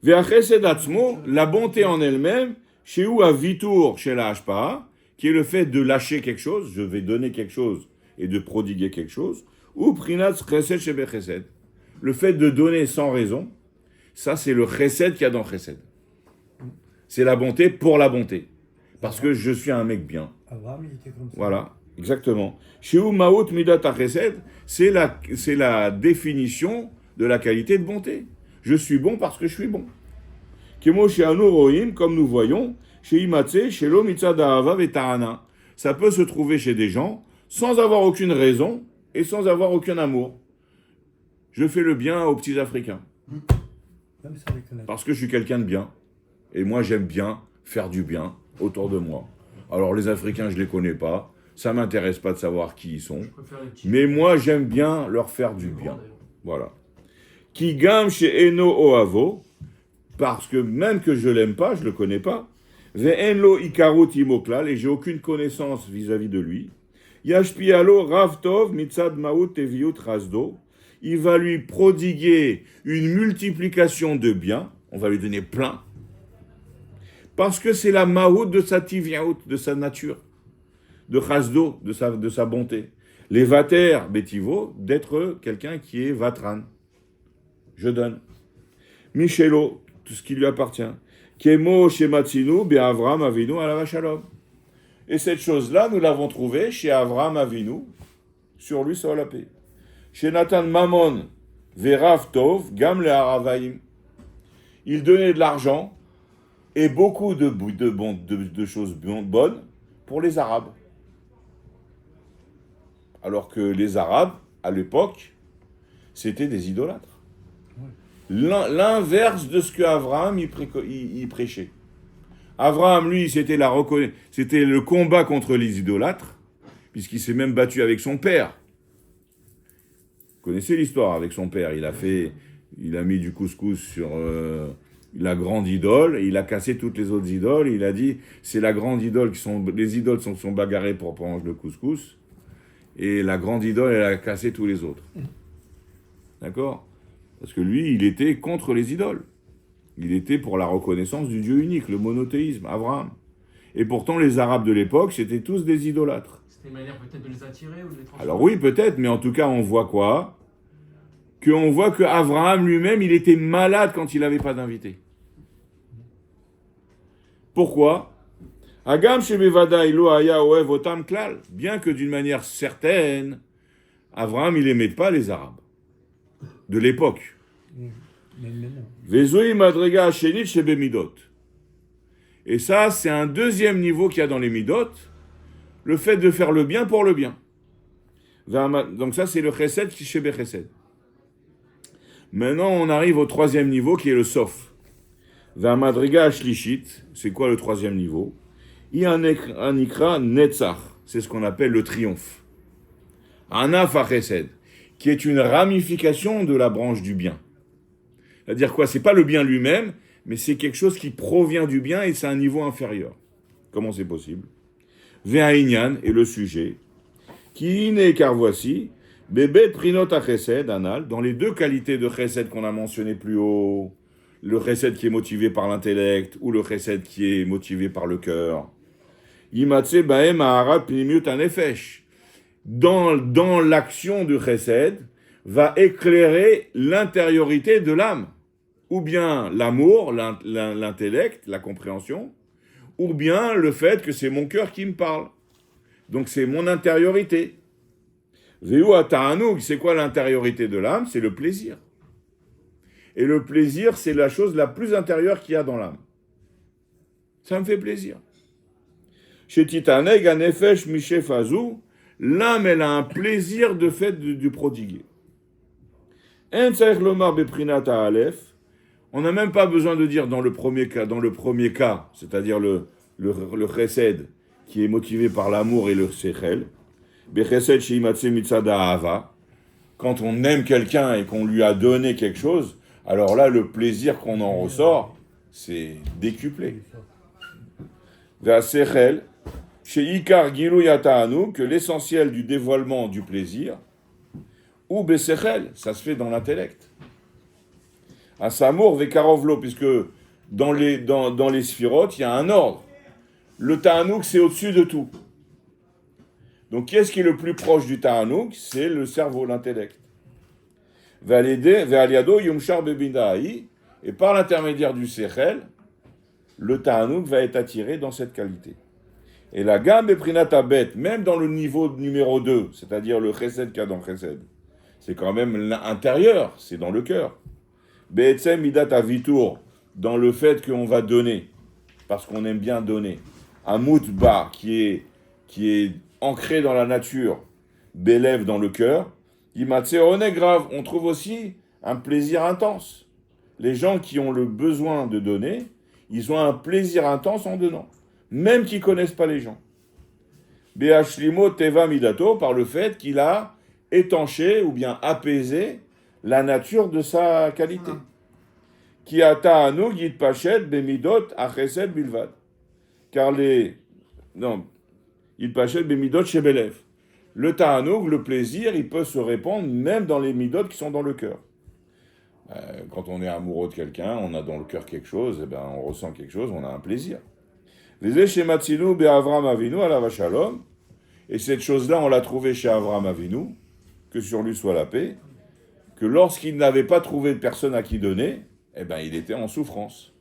Ve'achesed atzmo, la bonté en elle-même, chez où à vitour, chez la hashpa'a, qui est le fait de lâcher quelque chose, je vais donner quelque chose et de prodiguer quelque chose, ou prinat chesed shebe chesed, le fait de donner sans raison, ça c'est le chesed qu'il y a dans chesed. C'est la bonté pour la bonté, parce que je suis un mec bien. Abraham, il était comme ça. Voilà, exactement. Chez où maout midat chesed, c'est la définition de la qualité de bonté. Je suis bon parce que je suis bon. Kemo chez Anouroïm, comme nous voyons, chez Imatse, chez lo mitzad ahava vetahana. Ça peut se trouver chez des gens sans avoir aucune raison et sans avoir aucun amour. Je fais le bien aux petits Africains. Même sans reconnaître. Parce que je suis quelqu'un de bien. Et moi, j'aime bien faire du bien autour de moi. Alors, les Africains, je ne les connais pas. Ça ne m'intéresse pas de savoir qui ils sont. Je préfère les petits. Mais moi, j'aime bien leur faire du Les grands, bien. d'ailleurs. Voilà. Qui gam chez Eno Oavo, parce que même que je l'aime pas, je le connais pas. Ve'enlo ikarut imoklal, et j'ai aucune connaissance vis-à-vis de lui. Yashpialo ravtov mitzad maut teviut rasdo. Il va lui prodiguer une multiplication de biens. On va lui donner plein. Parce que c'est la maout de sa tiviaout, de sa nature. De rasdo, de sa bonté. Les vater betivo, d'être quelqu'un qui est vatran. Je donne. Michelo, tout ce qui lui appartient. Kemo shematzinu be Avram Avinu ala shalom. Et cette chose-là, nous l'avons trouvée chez Avram Avinu, sur lui soit la paix. Chez Nathan Mamon, verav tov, gam le haravaim. Il donnait de l'argent et beaucoup de choses bonnes pour les Arabes. Alors que les Arabes, à l'époque, c'était des idolâtres. L'inverse de ce que Abraham il prêchait. Abraham, lui, c'était le combat contre les idolâtres, puisqu'il s'est même battu avec son père. Vous connaissez l'histoire avec son père. Il a mis du couscous sur la grande idole, et il a cassé toutes les autres idoles. Il a dit, c'est la grande idole les idoles sont bagarrées pour prendre le couscous, et la grande idole, elle a cassé tous les autres. D'accord ? Parce que lui, il était contre les idoles. Il était pour la reconnaissance du Dieu unique, le monothéisme, Abraham. Et pourtant, les Arabes de l'époque, c'était tous des idolâtres. C'était une manière peut-être de les attirer ou de les transformer. Alors oui, peut-être, mais en tout cas, on voit quoi ? On voit que Abraham lui-même, il était malade quand il n'avait pas d'invité. Pourquoi ? Agam shebevada ilo haya oev otam klal. Bien que d'une manière certaine, Abraham, il n'aimait pas les Arabes de l'époque. Mais non. Vezoi madrega hashenit shebe midot. Et ça, c'est un deuxième niveau qu'il y a dans les midot, le fait de faire le bien pour le bien. Donc ça, c'est le chesed shebe chesed. Maintenant, on arrive au troisième niveau qui est le sof. Madriga ashlishit, c'est quoi le troisième niveau ? Il y a un ikra netzach, c'est ce qu'on appelle le triomphe. Anaf chesed, qui est une ramification de la branche du bien. C'est-à-dire quoi ? C'est pas le bien lui-même, mais c'est quelque chose qui provient du bien et c'est un niveau inférieur. Comment c'est possible ? Ve'ainyan est le sujet. Qui n'est car voici, bébé prinot à chesed, anal, dans les deux qualités de chesed qu'on a mentionnées plus haut, le chesed qui est motivé par l'intellect ou le chesed qui est motivé par le cœur. Imatse baem ha'ara pnimiut anefesh. Dans l'action du chesed, va éclairer l'intériorité de l'âme. Ou bien l'amour, l'intellect, la compréhension, ou bien le fait que c'est mon cœur qui me parle. Donc c'est mon intériorité. Veu ata'anoug, c'est quoi l'intériorité de l'âme ? C'est le plaisir. Et le plaisir, c'est la chose la plus intérieure qu'il y a dans l'âme. Ça me fait plaisir. Chez Titaneg, un Nefesh Mishef Azou, l'âme, elle a un plaisir de fait du prodiguer. En Tsaïch Lomar Beprinata Aleph, on n'a même pas besoin de dire dans le premier cas, c'est-à-dire le chesed, qui est motivé par l'amour et le sechel, Bechesed Sheimatse Mitzada Ahava, quand on aime quelqu'un et qu'on lui a donné quelque chose, alors là, le plaisir qu'on en ressort, c'est décuplé. Vers sechel, chez Ikar Gilou Yata'anu, que l'essentiel du dévoilement du plaisir, ou Besechel, ça se fait dans l'intellect. À Samour Vekarovlo, puisque dans les sphirotes, il y a un ordre. Le Ta'anouk, c'est au-dessus de tout. Donc, qui est-ce qui est le plus proche du Ta'anouk? C'est le cerveau, l'intellect. Ve'aliado Yumshar Bebinda'i, et par l'intermédiaire du Sechel, le Ta'anouk va être attiré dans cette qualité. Et la gamme Beprinata Bet, même dans le niveau numéro 2, c'est-à-dire le Chesed qu'il y a dans le Chesed, c'est quand même l'intérieur, c'est dans le cœur. Be'etzem Midat Avitour, dans le fait qu'on va donner, parce qu'on aime bien donner. Amout Ba, qui est ancré dans la nature, Bélève dans le cœur. Imatseone grave, on trouve aussi un plaisir intense. Les gens qui ont le besoin de donner, ils ont un plaisir intense en donnant, même qu'ils ne connaissent pas les gens. Be'ashlimo Teva Midato, par le fait qu'il a étanché ou bien apaisé la nature de sa qualité. Ki ata anu git pachet bemidot achesed bilvad. Car il pachet bemidot shebelev. Le ta'anoug, le plaisir, il peut se répandre même dans les midot qui sont dans le cœur. Quand on est amoureux de quelqu'un, on a dans le cœur quelque chose, on ressent quelque chose, on a un plaisir. Veze shematzinu be'Avram Avinu alav shalom. Et cette chose-là, on l'a trouvée chez Avram Avinu, que sur lui soit la paix, que lorsqu'il n'avait pas trouvé de personne à qui donner, il était en souffrance.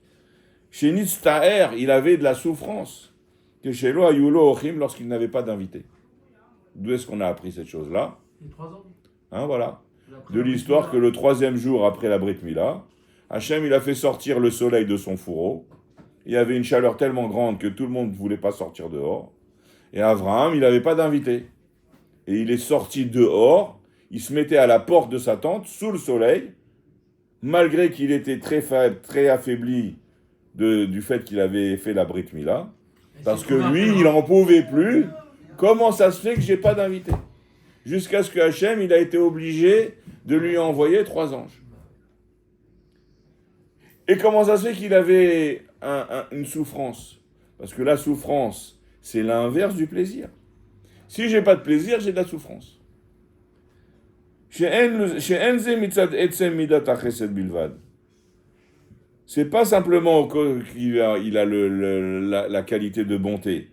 Chez Nitztaher, il avait de la souffrance, que chez Lo Ayulo Ochim, lorsqu'il n'avait pas d'invité. D'où est-ce qu'on a appris cette chose-là? Il y a 3 ans. Voilà. De l'histoire que le 3e jour après la Brit Mila, Hachem, il a fait sortir le soleil de son fourreau. Il y avait une chaleur tellement grande que tout le monde ne voulait pas sortir dehors. Et Abraham, il n'avait pas d'invité. Et il est sorti dehors, il se mettait à la porte de sa tente, sous le soleil, malgré qu'il était très faible, très affaibli du fait qu'il avait fait la Brit Mila, parce que lui, il n'en pouvait plus. Comment ça se fait que j'ai pas d'invité? Jusqu'à ce que Hachem, il a été obligé de lui envoyer 3 anges. Et comment ça se fait qu'il avait une souffrance? Parce que la souffrance, c'est l'inverse du plaisir. Si j'ai pas de plaisir, j'ai de la souffrance. C'est pas simplement qu'il a la qualité de bonté.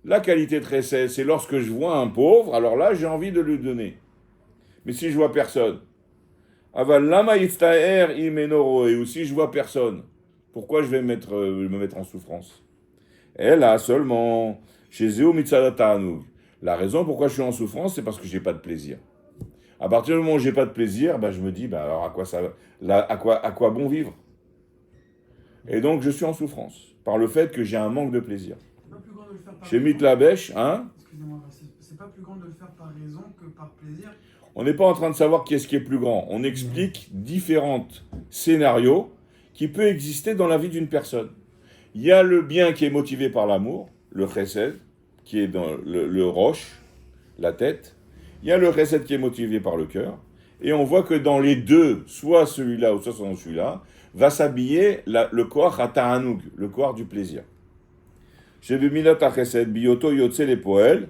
La qualité de chesed, c'est lorsque je vois un pauvre, alors là j'ai envie de lui donner. Mais si je vois personne, ou si je vois personne, pourquoi je vais me mettre en souffrance? Elle a seulement chez Zéo Mitzadatanug. La raison pourquoi je suis en souffrance, c'est parce que j'ai pas de plaisir. À partir du moment où j'ai pas de plaisir, je me dis, alors à quoi bon vivre? Et donc je suis en souffrance par le fait que j'ai un manque de plaisir. C'est pas plus grand de le faire par Chez raison. Mitlabesh, Excusez-moi, c'est pas plus grand de le faire par raison que par plaisir. On n'est pas en train de savoir qui est-ce qui est plus grand. On explique différents scénarios qui peuvent exister dans la vie d'une personne. Il y a le bien qui est motivé par l'amour, le chesed, qui est dans le roche, la tête. Il y a le chesed qui est motivé par le cœur. Et on voit que dans les deux, soit celui-là ou soit celui-là, va s'habiller le koach hata'anug, le koach du plaisir. Chez Bemilat HaChesed, Bioto Yotze les Poel,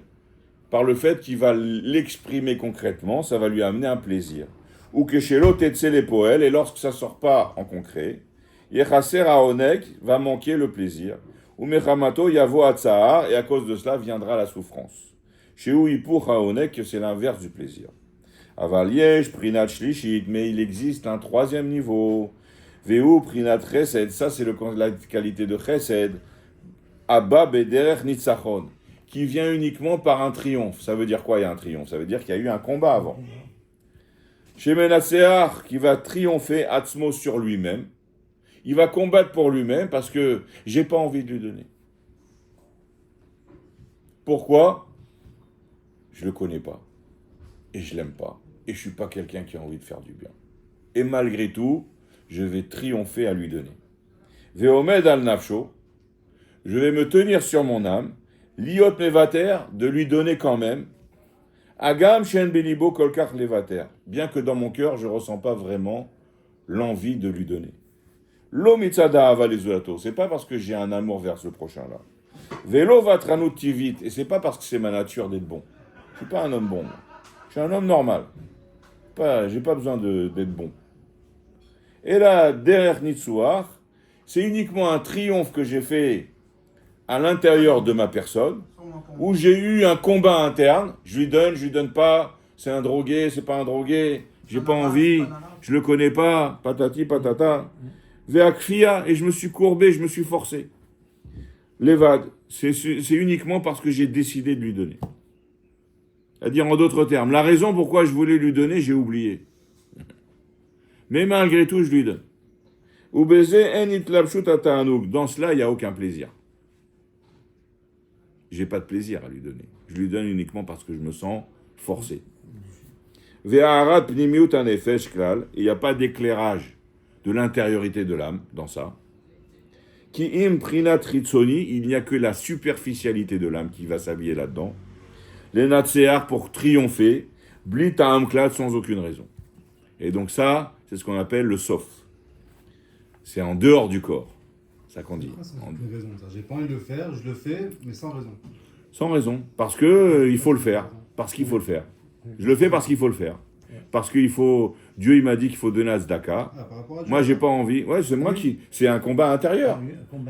par le fait qu'il va l'exprimer concrètement, ça va lui amener un plaisir. Ou que chez Tetse les Poel, et lorsque ça ne sort pas en concret, Yechaser Haonek va manquer le plaisir. Ou Mechamato Yavo Hatzahar, et à cause de cela viendra la souffrance. Chez Ouipur Haonek, c'est l'inverse du plaisir. Avaliesh, Prinat Shlishit, mais il existe un 3e niveau. Veu Prinat Chesed, ça c'est la qualité de Chesed. Abba Bederech Nitzachon, qui vient uniquement par un triomphe. Ça veut dire quoi, il y a un triomphe? Ça veut dire qu'il y a eu un combat avant. Chez Menatseach, qui va triompher Atzmo sur lui-même. il va combattre pour lui-même parce que j'ai pas envie de lui donner. Pourquoi? Je le connais pas. Et je l'aime pas. Et je suis pas quelqu'un qui a envie de faire du bien. Et malgré tout, je vais triompher à lui donner. Veomed al nafsho, je vais me tenir sur mon âme, liot mevater, de lui donner quand même, agam shen belibo kolkar levater, bien que dans mon cœur, je ressens pas vraiment l'envie de lui donner. Lo mitzada avalizulato, c'est pas parce que j'ai un amour vers ce prochain-là. Velo vatranut tivit, et c'est pas parce que c'est ma nature d'être bon. Je suis pas un homme bon. Je suis un homme normal. J'ai pas besoin d'être bon. Et là, derrière Nitsuar, c'est uniquement un triomphe que j'ai fait à l'intérieur de ma personne, où j'ai eu un combat interne. Je lui donne pas, c'est un drogué, c'est pas un drogué, j'ai pas envie, je le connais pas, patati patata. Veakfia, et je me suis courbé, je me suis forcé. Levad, c'est uniquement parce que j'ai décidé de lui donner. C'est-à-dire, en d'autres termes, la raison pourquoi je voulais lui donner, j'ai oublié. Mais malgré tout, je lui donne. Dans cela, il n'y a aucun plaisir. J'ai pas de plaisir à lui donner. Je lui donne uniquement parce que je me sens forcé. Il n'y a pas d'éclairage de l'intériorité de l'âme dans ça. Il n'y a que la superficialité de l'âme qui va s'habiller là-dedans. Les natséar pour triompher, blit à amklad sans aucune raison. Et donc ça, c'est ce qu'on appelle le sof. C'est en dehors du corps. Ça qu'on dit. Sans aucune raison, ça. J'ai pas envie de le faire, je le fais, mais sans raison. Sans raison. Parce que il faut le faire. Parce qu'il faut le faire. Je le fais parce qu'il faut le faire. Parce qu'il faut... Dieu, il m'a dit qu'il faut donner à Zdaka. Moi, j'ai pas envie. Ouais, c'est moi qui... C'est un combat intérieur.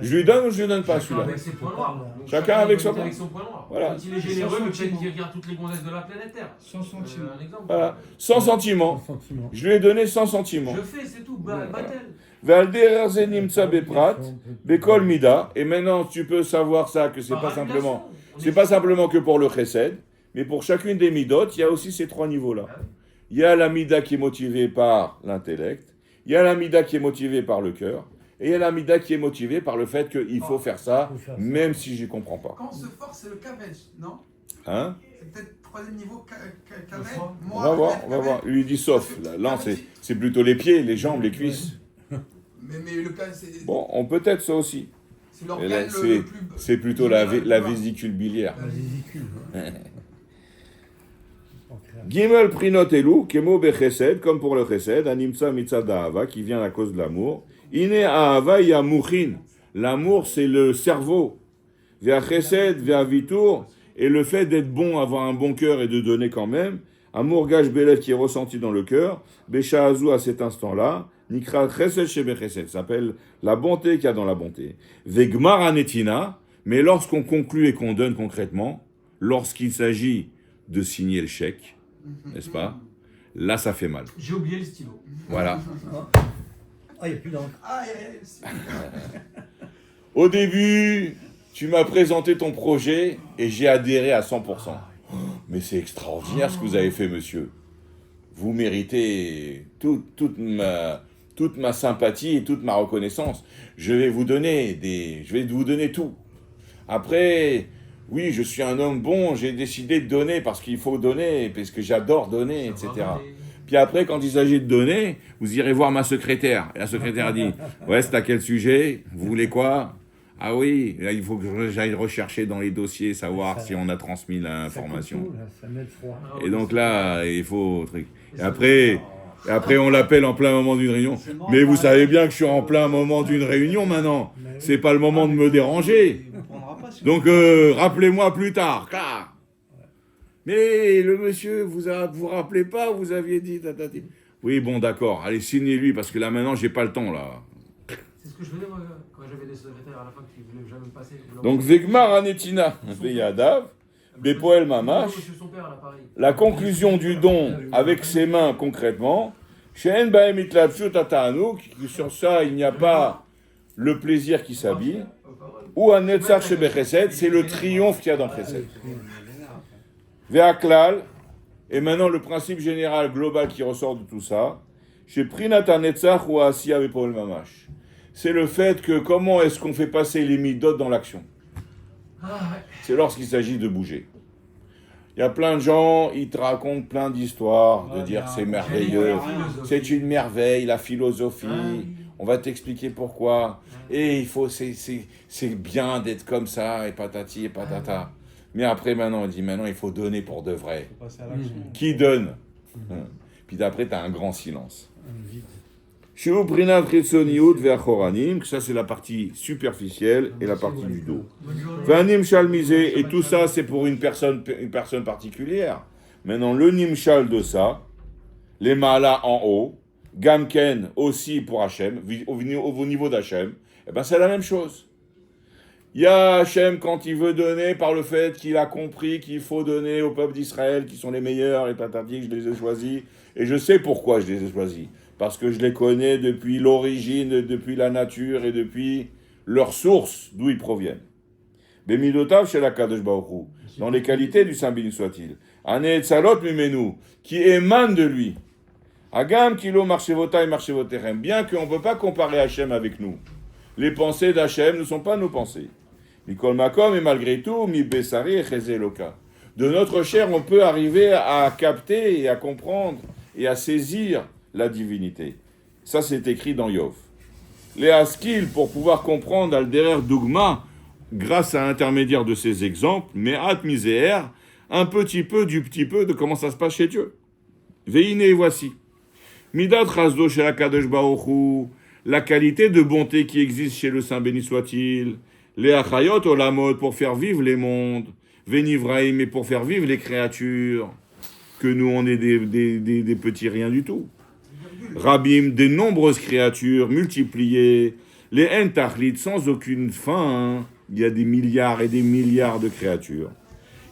Je lui donne ou je lui donne pas, celui-là. Avec ses points noirs. Donc, Chacun avec son point noir. Voilà. Quand il est généreux, mais peut-être qu'il regarde toutes les gonzesses de la planète Terre. Sans sentiment. Un exemple. Voilà. Sans sentiment. Sans sentiment. Je lui ai donné sans sentiment. Je fais, c'est tout. Battel. Valder nimtsa beprat, bekol mida. Et maintenant, tu peux savoir ça, que c'est pas simplement... C'est pas simplement que pour le chesed, mais pour chacune des midot, il y a aussi ces trois niveaux-là. Il y a la mida qui est motivée par l'intellect, il y a la mida qui est motivée par le cœur, et il y a la mida qui est motivée par le fait qu'il faut faire ça, même si je ne comprends pas. Quand on se force, c'est le kavech, non? Hein? C'est peut-être troisième niveau kavech. On va voir. Il lui dit sauf. Là c'est plutôt les pieds, les jambes, les cuisses. Mais le cas, c'est... Bon, on peut être ça aussi. C'est l'organe le plus... C'est plutôt la vésicule biliaire. La vésicule. Gimel prinot elu, kemo bechesed, comme pour le chesed, animtsa mitzad ahava, qui vient à cause de l'amour. Ine ahava ya mouchin. L'amour, c'est le cerveau. Via chesed, via vitour, et le fait d'être bon, avoir un bon cœur et de donner quand même. Amour gage belet qui est ressenti dans le cœur. Besha azou à cet instant-là. Nikra chesed shebe chesed. Ça s'appelle la bonté qu'il y a dans la bonté. Vegmar anetina. Mais lorsqu'on conclut et qu'on donne concrètement, lorsqu'il s'agit de signer le chèque, n'est-ce pas? Là, ça fait mal. J'ai oublié le stylo. Voilà. Ah, il n'y a plus d'encre. Au début, tu m'as présenté ton projet et j'ai adhéré à 100%. Mais c'est extraordinaire ce que vous avez fait, monsieur. Vous méritez toute ma sympathie et toute ma reconnaissance. Je vais vous donner tout. Après... Oui, je suis un homme bon, j'ai décidé de donner parce qu'il faut donner, parce que j'adore donner, etc. Puis après, quand il s'agit de donner, vous irez voir ma secrétaire. Et la secrétaire a dit, ouais, c'est à quel sujet? Vous voulez quoi? Ah oui, là, il faut que j'aille rechercher dans les dossiers, savoir si on a transmis l'information. Ça met le froid. Et donc là, il faut... Et après, on l'appelle en plein moment d'une réunion. Mais vous savez bien que je suis en plein moment d'une réunion maintenant. C'est pas le moment de me déranger. Donc, rappelez-moi plus tard. Car... Mais le monsieur, vous rappelez pas, vous aviez dit... Tatati. Oui, bon, d'accord. Allez, signez-lui, parce que là, maintenant, j'ai pas le temps, là. C'est ce que je faisais, moi, quand j'avais des secrétaires à la fin qui voulaient jamais me passer. Donc, Vegmar Anetina, Veyadav, Bepoel Mamash, la conclusion du don avec ses mains concrètement, She'en Baem Itlapshut Ata'anuk, sur ça, il n'y a pas le plaisir qui s'habille, ou un Netzach Shebe Chesed, c'est le triomphe qu'il y a dans Chesed. Ve'aklal, et maintenant le principe général global qui ressort de tout ça, chez Prinat Netzach ou Asiya Bepoel Mamash, c'est le fait que comment est-ce qu'on fait passer les midotes dans l'action. Ah, ouais. C'est lorsqu'il s'agit de bouger. Il y a plein de gens, ils te racontent plein d'histoires, de dire c'est merveilleux, c'est une merveille, la philosophie, on va t'expliquer pourquoi, et il faut, c'est bien d'être comme ça, et patati et patata. Mais après, maintenant, on dit, maintenant, il faut donner pour de vrai. Faut passer à l'action. Qui donne? Puis d'après, tu as un grand silence. Un vide. Shiu Prinat Chetsoniut Ve'achoranim, ça c'est la partie superficielle et la partie du dos. Ve'anim Shalmisé, et tout ça c'est pour une personne particulière. Maintenant, le Nimshal de ça, les Maala en haut, Gamken aussi pour Hachem, au niveau d'Hachem, eh ben c'est la même chose. Il y a Hachem quand il veut donner par le fait qu'il a compris qu'il faut donner au peuple d'Israël qui sont les meilleurs, et patati, je les ai choisis, et je sais pourquoi je les ai choisis. Parce que je les connais depuis l'origine, depuis la nature et depuis leur source, d'où ils proviennent. Bemidotav chez la Kadosh Baruch Hu, dans les qualités du Saint béni soit-il. Ane Tzalot Mimenu, qui émane de lui. Agam Kilo Marchevotai Marchevoterem, bien qu'on ne peut pas comparer Hachem avec nous. Les pensées d'Hachem ne sont pas nos pensées. Mikol Makom, et malgré tout, Mi Besari et Chezeloka. De notre chair, on peut arriver à capter et à comprendre et à saisir la divinité. Ça, c'est écrit dans Yov. Les Haskil, pour pouvoir comprendre Alderer Dougma, grâce à l'intermédiaire de ces exemples, mais at miséer, un petit peu du petit peu de comment ça se passe chez Dieu. Veine, et voici. Midat Rasdo chez la Kadosh Baruch Hu, la qualité de bonté qui existe chez le Saint béni soit-il, les Achayot Olamot pour faire vivre les mondes, Venivraim, et pour faire vivre les créatures, que nous on est des petits riens du tout. Rabim, des nombreuses créatures multipliées, les Entachlit sans aucune fin, il y a des milliards et des milliards de créatures.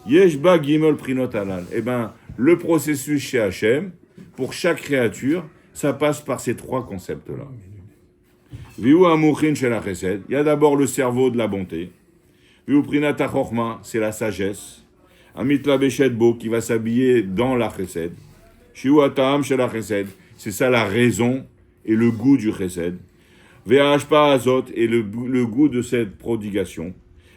Yeshba Gimel Prinot Halal, eh bien, le processus chez Hachem, pour chaque créature, ça passe par ces trois concepts-là. Viu Amuchin Shel HaChesed, il y a d'abord le cerveau de la bonté. Viu Prinat HaChochma, c'est la sagesse. Amit la Beshet Bo, qui va s'habiller dans la Chesed. Shiu Atam Shel HaChesed, c'est ça la raison et le goût du chesed. Ve'ashpa azot et le goût de cette prodigation.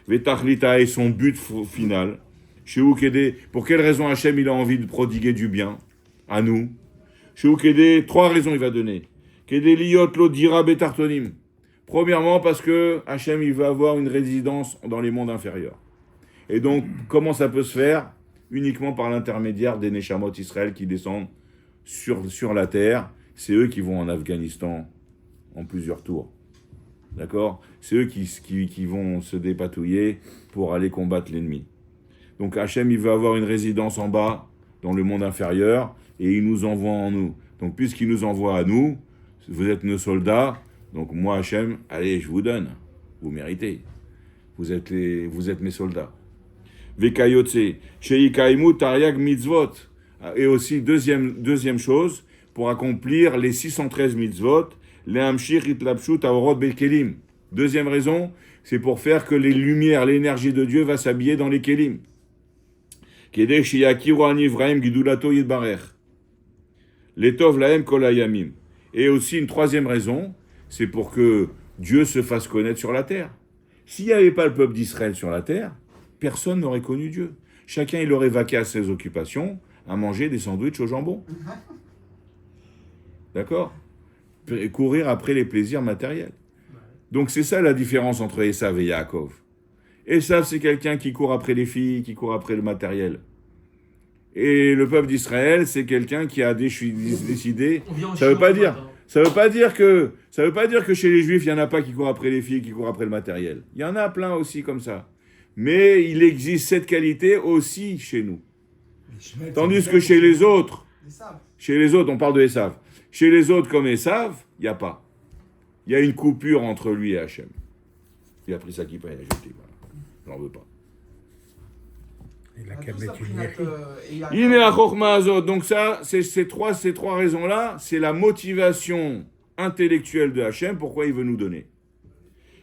Ve'tachlita et son but final. Sheu Kede, pour quelle raison Hachem il a envie de prodiguer du bien à nous? Sheu Kede, trois raisons il va donner. Kede liot lo dira betartonim. Premièrement parce que Hachem il veut avoir une résidence dans les mondes inférieurs. Et donc comment ça peut se faire? Uniquement par l'intermédiaire des Neshamot Israël qui descendent sur la terre, c'est eux qui vont en Afghanistan en plusieurs tours. D'accord? C'est eux qui vont se dépatouiller pour aller combattre l'ennemi. Donc Hachem, il veut avoir une résidence en bas, dans le monde inférieur, et il nous envoie en nous. Donc puisqu'il nous envoie à nous, vous êtes nos soldats, donc moi Hachem, allez, je vous donne. Vous méritez. Vous êtes mes soldats. Vekayotse, Sheikaimu Tariag Mitzvot. Et aussi, deuxième chose, pour accomplir les 613 mitzvot, les Hamshir Itlapshut Aorot Bekelim. Deuxième raison, c'est pour faire que les lumières, l'énergie de Dieu va s'habiller dans les Kelim. Kedek Shiyakiru Anivraim Gidulato Yidbarech. Letov Lahem Kolayamim. Et aussi, une troisième raison, c'est pour que Dieu se fasse connaître sur la terre. S'il n'y avait pas le peuple d'Israël sur la terre, personne n'aurait connu Dieu. Chacun, il aurait vaqué à ses occupations, à manger des sandwichs au jambon. D'accord? Et courir après les plaisirs matériels. Donc c'est ça la différence entre Esav et Yaakov. Esav, c'est quelqu'un qui court après les filles, qui court après le matériel. Et le peuple d'Israël, c'est quelqu'un qui a décidé... Ça veut pas dire que chez les Juifs, il n'y en a pas qui courent après les filles, qui courent après le matériel. Il y en a plein aussi comme ça. Mais il existe cette qualité aussi chez nous. Tandis que chez les autres, on parle de Esav. Chez les autres comme Esav, il n'y a pas. Il y a une coupure entre lui et Hachem. Il a pris sa kippa et l'a jeté. Voilà. Je n'en veux pas. Il a qu'à mettre une mérite. Il est à Chochma Azot. Donc ça, ces trois raisons-là, c'est la motivation intellectuelle de Hachem, pourquoi il veut nous donner.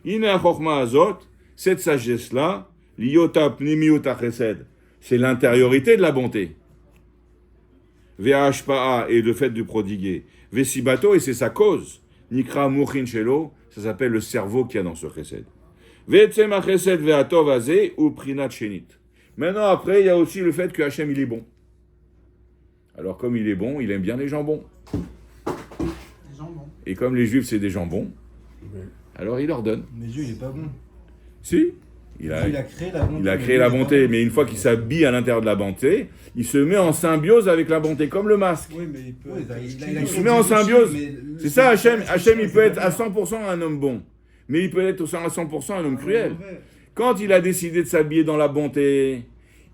Il est à Chochma Azot, cette sagesse-là, l'Iota Pnimiota Chesed, c'est l'intériorité de la bonté. Ve'ashpa'a, et le fait de prodiguer. Ve'sibato, et c'est sa cause. Nikra Mouchin Shelo, Ça s'appelle le cerveau qu'il y a dans ce chesed. Ve'etzem ha-chesed ve'atov hazeh ou prinat shenit. Maintenant, après, il y a aussi le fait que Hachem, il est bon. Alors, comme il est bon, il aime bien les jambons. Les jambons. Et comme les Juifs, c'est des jambons, alors il leur donne. Mais Dieu, il est pas bon. Si, Dieu, il a créé la bonté. il a créé la bonté, mais une fois qu'il s'habille à l'intérieur de la bonté, il se met en symbiose avec la bonté, comme le masque. Oui, mais il peut. Oui, Il se met en symbiose. C'est ça, Hachem, il peut être à 100% un homme bon, mais il peut être aussi à 100% un homme cruel. Quand il a décidé de s'habiller dans la bonté,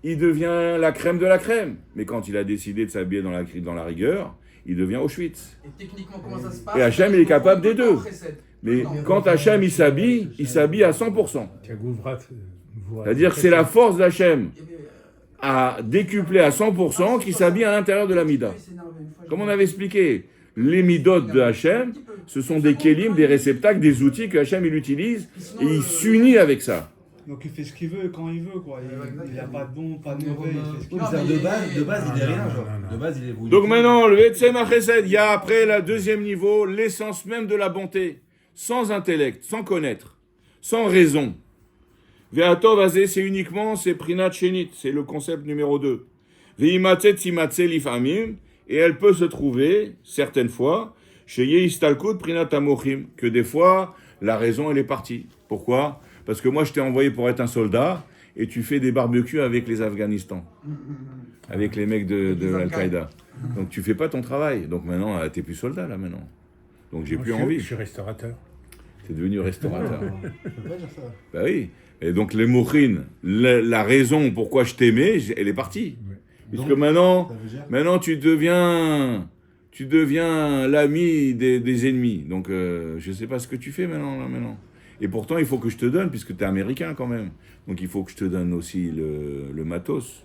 il devient la crème de la crème. Mais quand il a décidé de s'habiller dans la rigueur, il devient Auschwitz. Et techniquement, comment ça se passe? Et Hachem, il est capable des deux. Chesed. Mais Non. quand Hachem, il s'habille à 100%. C'est-à-dire que c'est la force d'Hachem à décupler à 100% qui s'habille à l'intérieur de la Mida. Comme on avait expliqué, les Midot de Hachem, ce sont des kélim, des réceptacles, des outils que Hachem il utilise et il s'unit avec ça. Donc il fait ce qu'il veut quand il veut, quoi. Il n'a pas de bon, pas de mauvais, il fait ce qu'il Oui, veut. mais de base, il est rien, genre. non. De base, il est. Donc maintenant, le Etzem HaChesed, il y a après le deuxième niveau, l'essence même de la bonté, sans intellect, sans connaître, sans raison. Ve'atov hazeh, c'est uniquement, c'est Prinat Shenit, c'est le concept numéro 2. Ve'imatzet simatzeh lifamim, et elle peut se trouver, certaines fois, chez Yehistalkut Prinat Amochim, que des fois, la raison, elle est partie. Pourquoi ? Parce que moi, je t'ai envoyé pour être un soldat, et tu fais des barbecues avec les Afghanistan, avec les mecs de Al-Qaïda. Donc tu fais pas ton travail. Donc maintenant, t'es plus soldat, là, maintenant. Donc j'ai plus envie. Je suis restaurateur. T'es devenu restaurateur. Je peux pas dire ça. Bah oui. Et donc les mochines, la raison pourquoi je t'aimais, elle est partie. Oui. Puisque Donc, maintenant, Ça veut dire. maintenant tu deviens l'ami des ennemis. Donc je sais pas ce que tu fais maintenant. Et pourtant il faut que je te donne, puisque tu es américain quand même. Donc il faut que je te donne aussi le matos.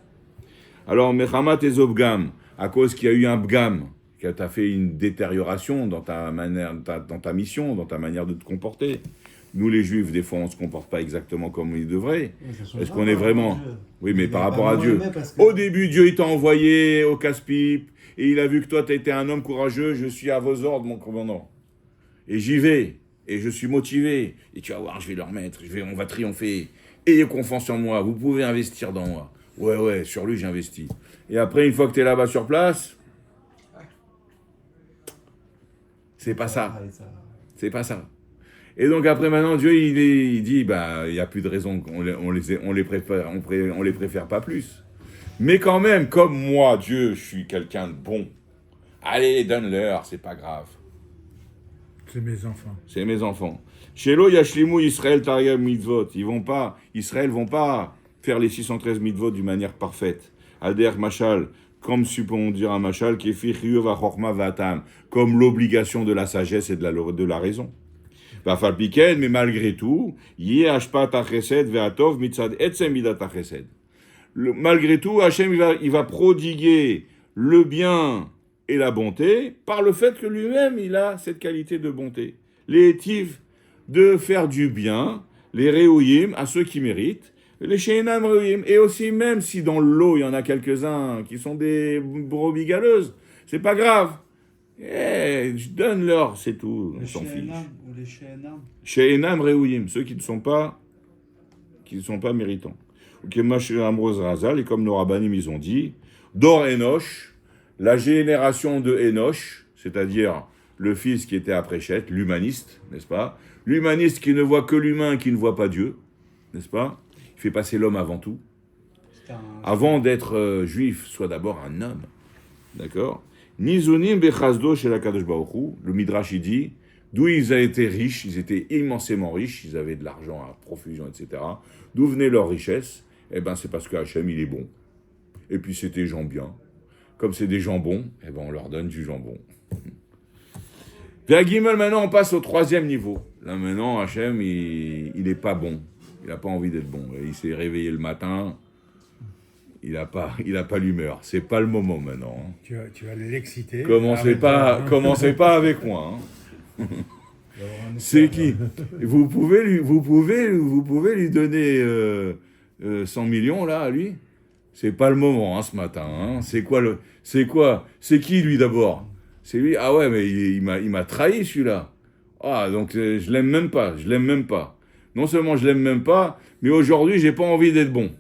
Alors Mechamat et Zobgam, à cause qu'il y a eu un bgam, qui t'a fait une détérioration dans ta manière, dans ta mission, dans ta manière de te comporter. Nous les Juifs, des fois on se comporte pas exactement comme il devrait. Est-ce qu'on est vraiment... Oui, mais par rapport à Dieu. Au début, Dieu, il t'a envoyé au casse-pipe, et il a vu que toi, tu étais un homme courageux, je suis à vos ordres, mon commandant. Et j'y vais, et je suis motivé, et tu vas voir, je vais leur mettre, on va triompher. Ayez confiance en moi, vous pouvez investir dans moi. Ouais, sur lui, j'investis. Et après, une fois que tu es là-bas sur place, c'est pas ça. C'est pas ça. Et donc après maintenant Dieu il dit bah il y a plus de raison on les préfère pas plus. Mais quand même comme moi Dieu je suis quelqu'un de bon. Allez donne-leur c'est pas grave. C'est mes enfants. C'est mes enfants. Shelo yashlimu Israël tariyam mitzvot. Israël vont pas faire les 613 mitzvot d'une manière parfaite. Alder machal comme suppose dire un machal qui est fi chiyuv ha-chokma v'atam comme l'obligation de la sagesse et de la raison. Mais malgré tout, malgré tout, Hachem il va prodiguer le bien et la bonté par le fait que lui-même il a cette qualité de bonté. Les étifs de faire du bien, les réouïm à ceux qui méritent, les sheinam réouïm, et aussi même si dans l'eau il y en a quelques-uns qui sont des brebis galeuses, c'est pas grave. Donne-leur, c'est tout, on s'en fiche. Ou les She'enam. She'enam Reouyim, ceux qui ne sont pas méritants. Ou Ambrose Razal, et comme nos rabbanim ils ont dit, Dor Enoch, la génération de Enoch, c'est-à-dire le fils qui était après Chet, l'humaniste, n'est-ce pas? L'humaniste qui ne voit que l'humain, qui ne voit pas Dieu, n'est-ce pas? Il fait passer l'homme avant tout. Avant d'être juif, soit d'abord un homme. D'accord? Nizunim bechazdo chez la Kadosh Baruch Hu, le Midrash il dit, d'où ils étaient riches, ils étaient immensément riches, ils avaient de l'argent à profusion, etc. D'où venait leur richesse? Eh ben c'est parce que Hachem il est bon. Et puis c'est des gens bien. Comme c'est des gens bons, eh ben on leur donne du jambon. Vers Gimel, maintenant on passe au troisième niveau. Là maintenant Hachem il est pas bon, il n'a pas envie d'être bon. Il s'est réveillé le matin. Il n'a pas l'humeur. C'est pas le moment maintenant. Hein. Tu vas l'exciter. Commencez pas avec moi. Hein. C'est qui? Vous pouvez lui donner 100 millions là à lui. C'est pas le moment hein, ce matin. Hein. C'est qui lui d'abord? C'est lui. Ah ouais mais il m'a trahi celui-là. Ah, donc je l'aime même pas, je l'aime même pas. Non seulement je l'aime même pas, mais aujourd'hui, j'ai pas envie d'être bon.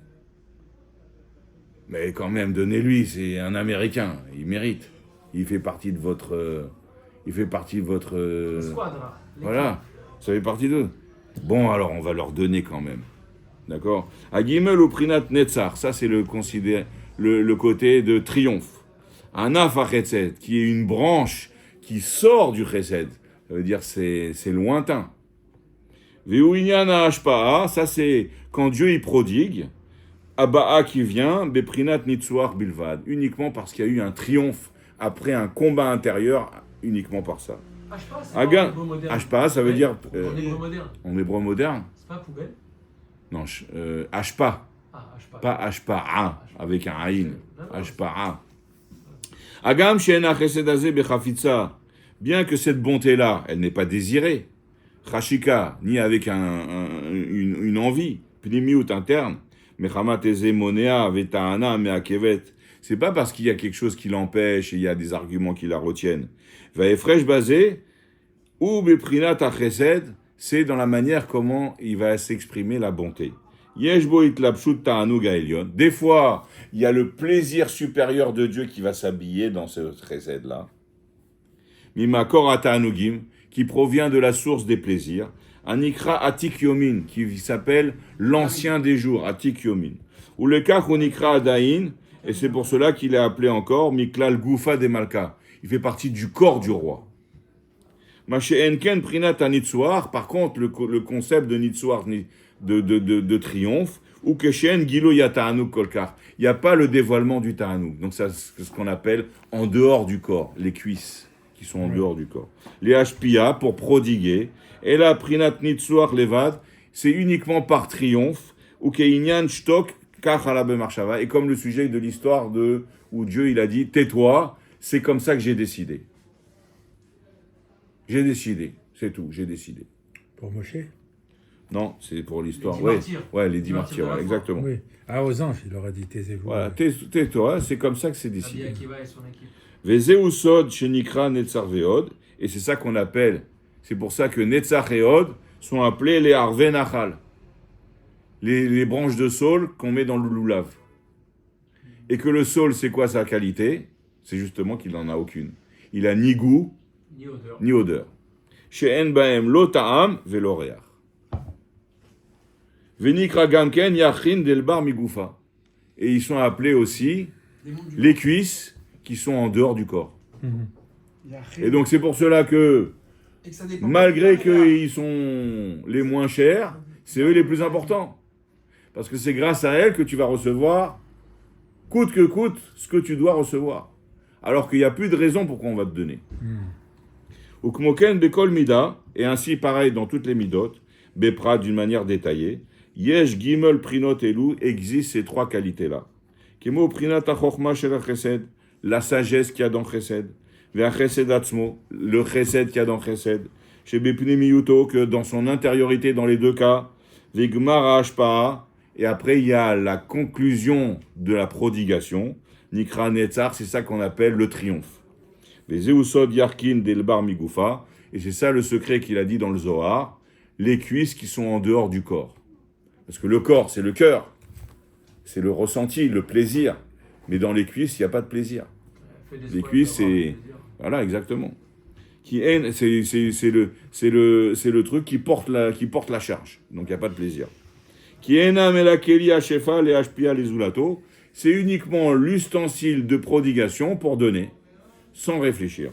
Mais quand même, donnez-lui, c'est un Américain, il mérite. Il fait partie de votre... Squadra. Voilà, ça fait partie d'eux. Bon, alors on va leur donner quand même. D'accord. Agimel ou Prinat Netzar, ça c'est le côté de triomphe. Anaf Chesed, qui est une branche qui sort du Chesed. Ça veut dire c'est lointain. Veuinyana Ashpa'a, ça c'est quand Dieu y prodigue. Aba'a qui vient, Beprinat Nitsuar Bilvad, uniquement parce qu'il y a eu un triomphe après un combat intérieur, uniquement par ça. Ashpa, c'est Aga, pas en hébreu moderne. Ashpa, ça veut dire. En hébreu moderne. En hébreu moderne. C'est pas poubelle. Non, Ashpa, Ah, Ashpa. pas Ashpa'a, avec un Aïn. Non, non, Ashpa'a. Agam she'ena chesed hazeh bechafitza, bien que cette bonté-là, elle n'est pas désirée, chashika, ni avec une envie, pnimiut interne, mechamat eze monea veta'ana me'akevet, c'est pas parce qu'il y a quelque chose qui l'empêche et il y a des arguments qui la retiennent. Va'efresh basé, ou beprinat hachesed, c'est dans la manière comment il va s'exprimer la bonté. Yeshbo itlapshut ta'anug ha'elyon. Des fois, il y a le plaisir supérieur de Dieu qui va s'habiller dans ce chesed-là. Mimakor ta'anugim, qui provient de la source des plaisirs. Anikra atik yomin, qui s'appelle l'ancien des jours, atik yomin. Ou le kach unikra adain, et c'est pour cela qu'il est appelé encore Miklal Goufa de Malka. Il fait partie du corps du roi. Mache Enken Prinat Nitsuar, par contre, le concept de Nitsuar, de triomphe, ou Keshen Gilo Yata'anuk Kolkar. Il n'y a pas le dévoilement du Ta'anuk. Donc, c'est ce qu'on appelle en dehors du corps, les cuisses qui sont en dehors du corps. Les Hpia pour prodiguer. Et là, Prinat Nitsuar Levad, c'est uniquement par triomphe, ou Keinyan Shtok. Et comme le sujet de l'histoire où Dieu il a dit tais-toi, c'est comme ça que j'ai décidé. J'ai décidé, c'est tout, j'ai décidé. Pour Moshe? Non, c'est pour l'histoire. Les 10 martyrs. Ouais, les 10 martyrs, ouais, exactement. Oui. Ah, aux anges, il leur a dit taisez-vous. Voilà, tais-toi, c'est comme ça que c'est Rabbi décidé. Akiva et son équipe. Vezeusod shenikra netzar veod, et c'est ça qu'on appelle, c'est pour ça que netzar et od sont appelés les harve nachal. Les branches de saule qu'on met dans le loulav. Et que le saule, c'est quoi sa qualité? C'est justement qu'il n'en a aucune. Il a ni goût, Ni odeur. ni odeur. She'en ba'em lo ta'am velo reach. Venikra gamken yachin delbar migufa. Et ils sont appelés aussi les cuisses qui sont en dehors du corps. Et donc c'est pour cela que, Et que ça dépend malgré pas. qu'ils sont les moins chers, c'est eux les plus importants. Parce que c'est grâce à elles que tu vas recevoir, coûte que coûte, ce que tu dois recevoir. Alors qu'il n'y a plus de raison pour qu'on va te donner. Ukmoken bekol mida, et ainsi pareil dans toutes les midot, bepra d'une manière détaillée, yesh gimel prinot elu, existe ces trois qualités-là. Kemo prinat achokma shel chesed, la sagesse qu'il y a dans chesed, ve chesed atzmo, le chesed qu'il y a dans chesed, chez bepne miyuto, que dans son intériorité dans les deux cas, ve gmara ashpa'a, et après, il y a la conclusion de la prodigation. Nikra Netzar, c'est ça qu'on appelle le triomphe. Les Zeusod Yarkin Delbar Migufa, et c'est ça le secret qu'il a dit dans le Zohar, les cuisses qui sont en dehors du corps. Parce que le corps, c'est le cœur, c'est le ressenti, le plaisir. Mais dans les cuisses, il n'y a pas de plaisir. Les cuisses, c'est... Voilà, exactement. C'est le truc qui porte la charge. Donc, il n'y a pas de plaisir. C'est uniquement l'ustensile de prodigation pour donner, sans réfléchir.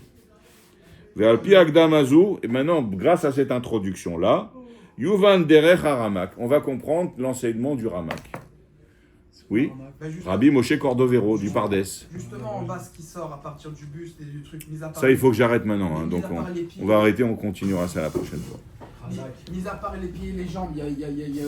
Et maintenant, grâce à cette introduction-là, Yuvan Derech HaRamak, on va comprendre l'enseignement du Ramak. Oui, Bah, Rabbi Moshe Cordovero du Pardes. Justement, en bas, ce qui sort à partir du buste et du truc mis à part. Ça, il faut que j'arrête maintenant. Hein, Mis donc, à part les pieds. on va arrêter, on continuera ça la prochaine fois. Mis à part les pieds et les jambes, il y a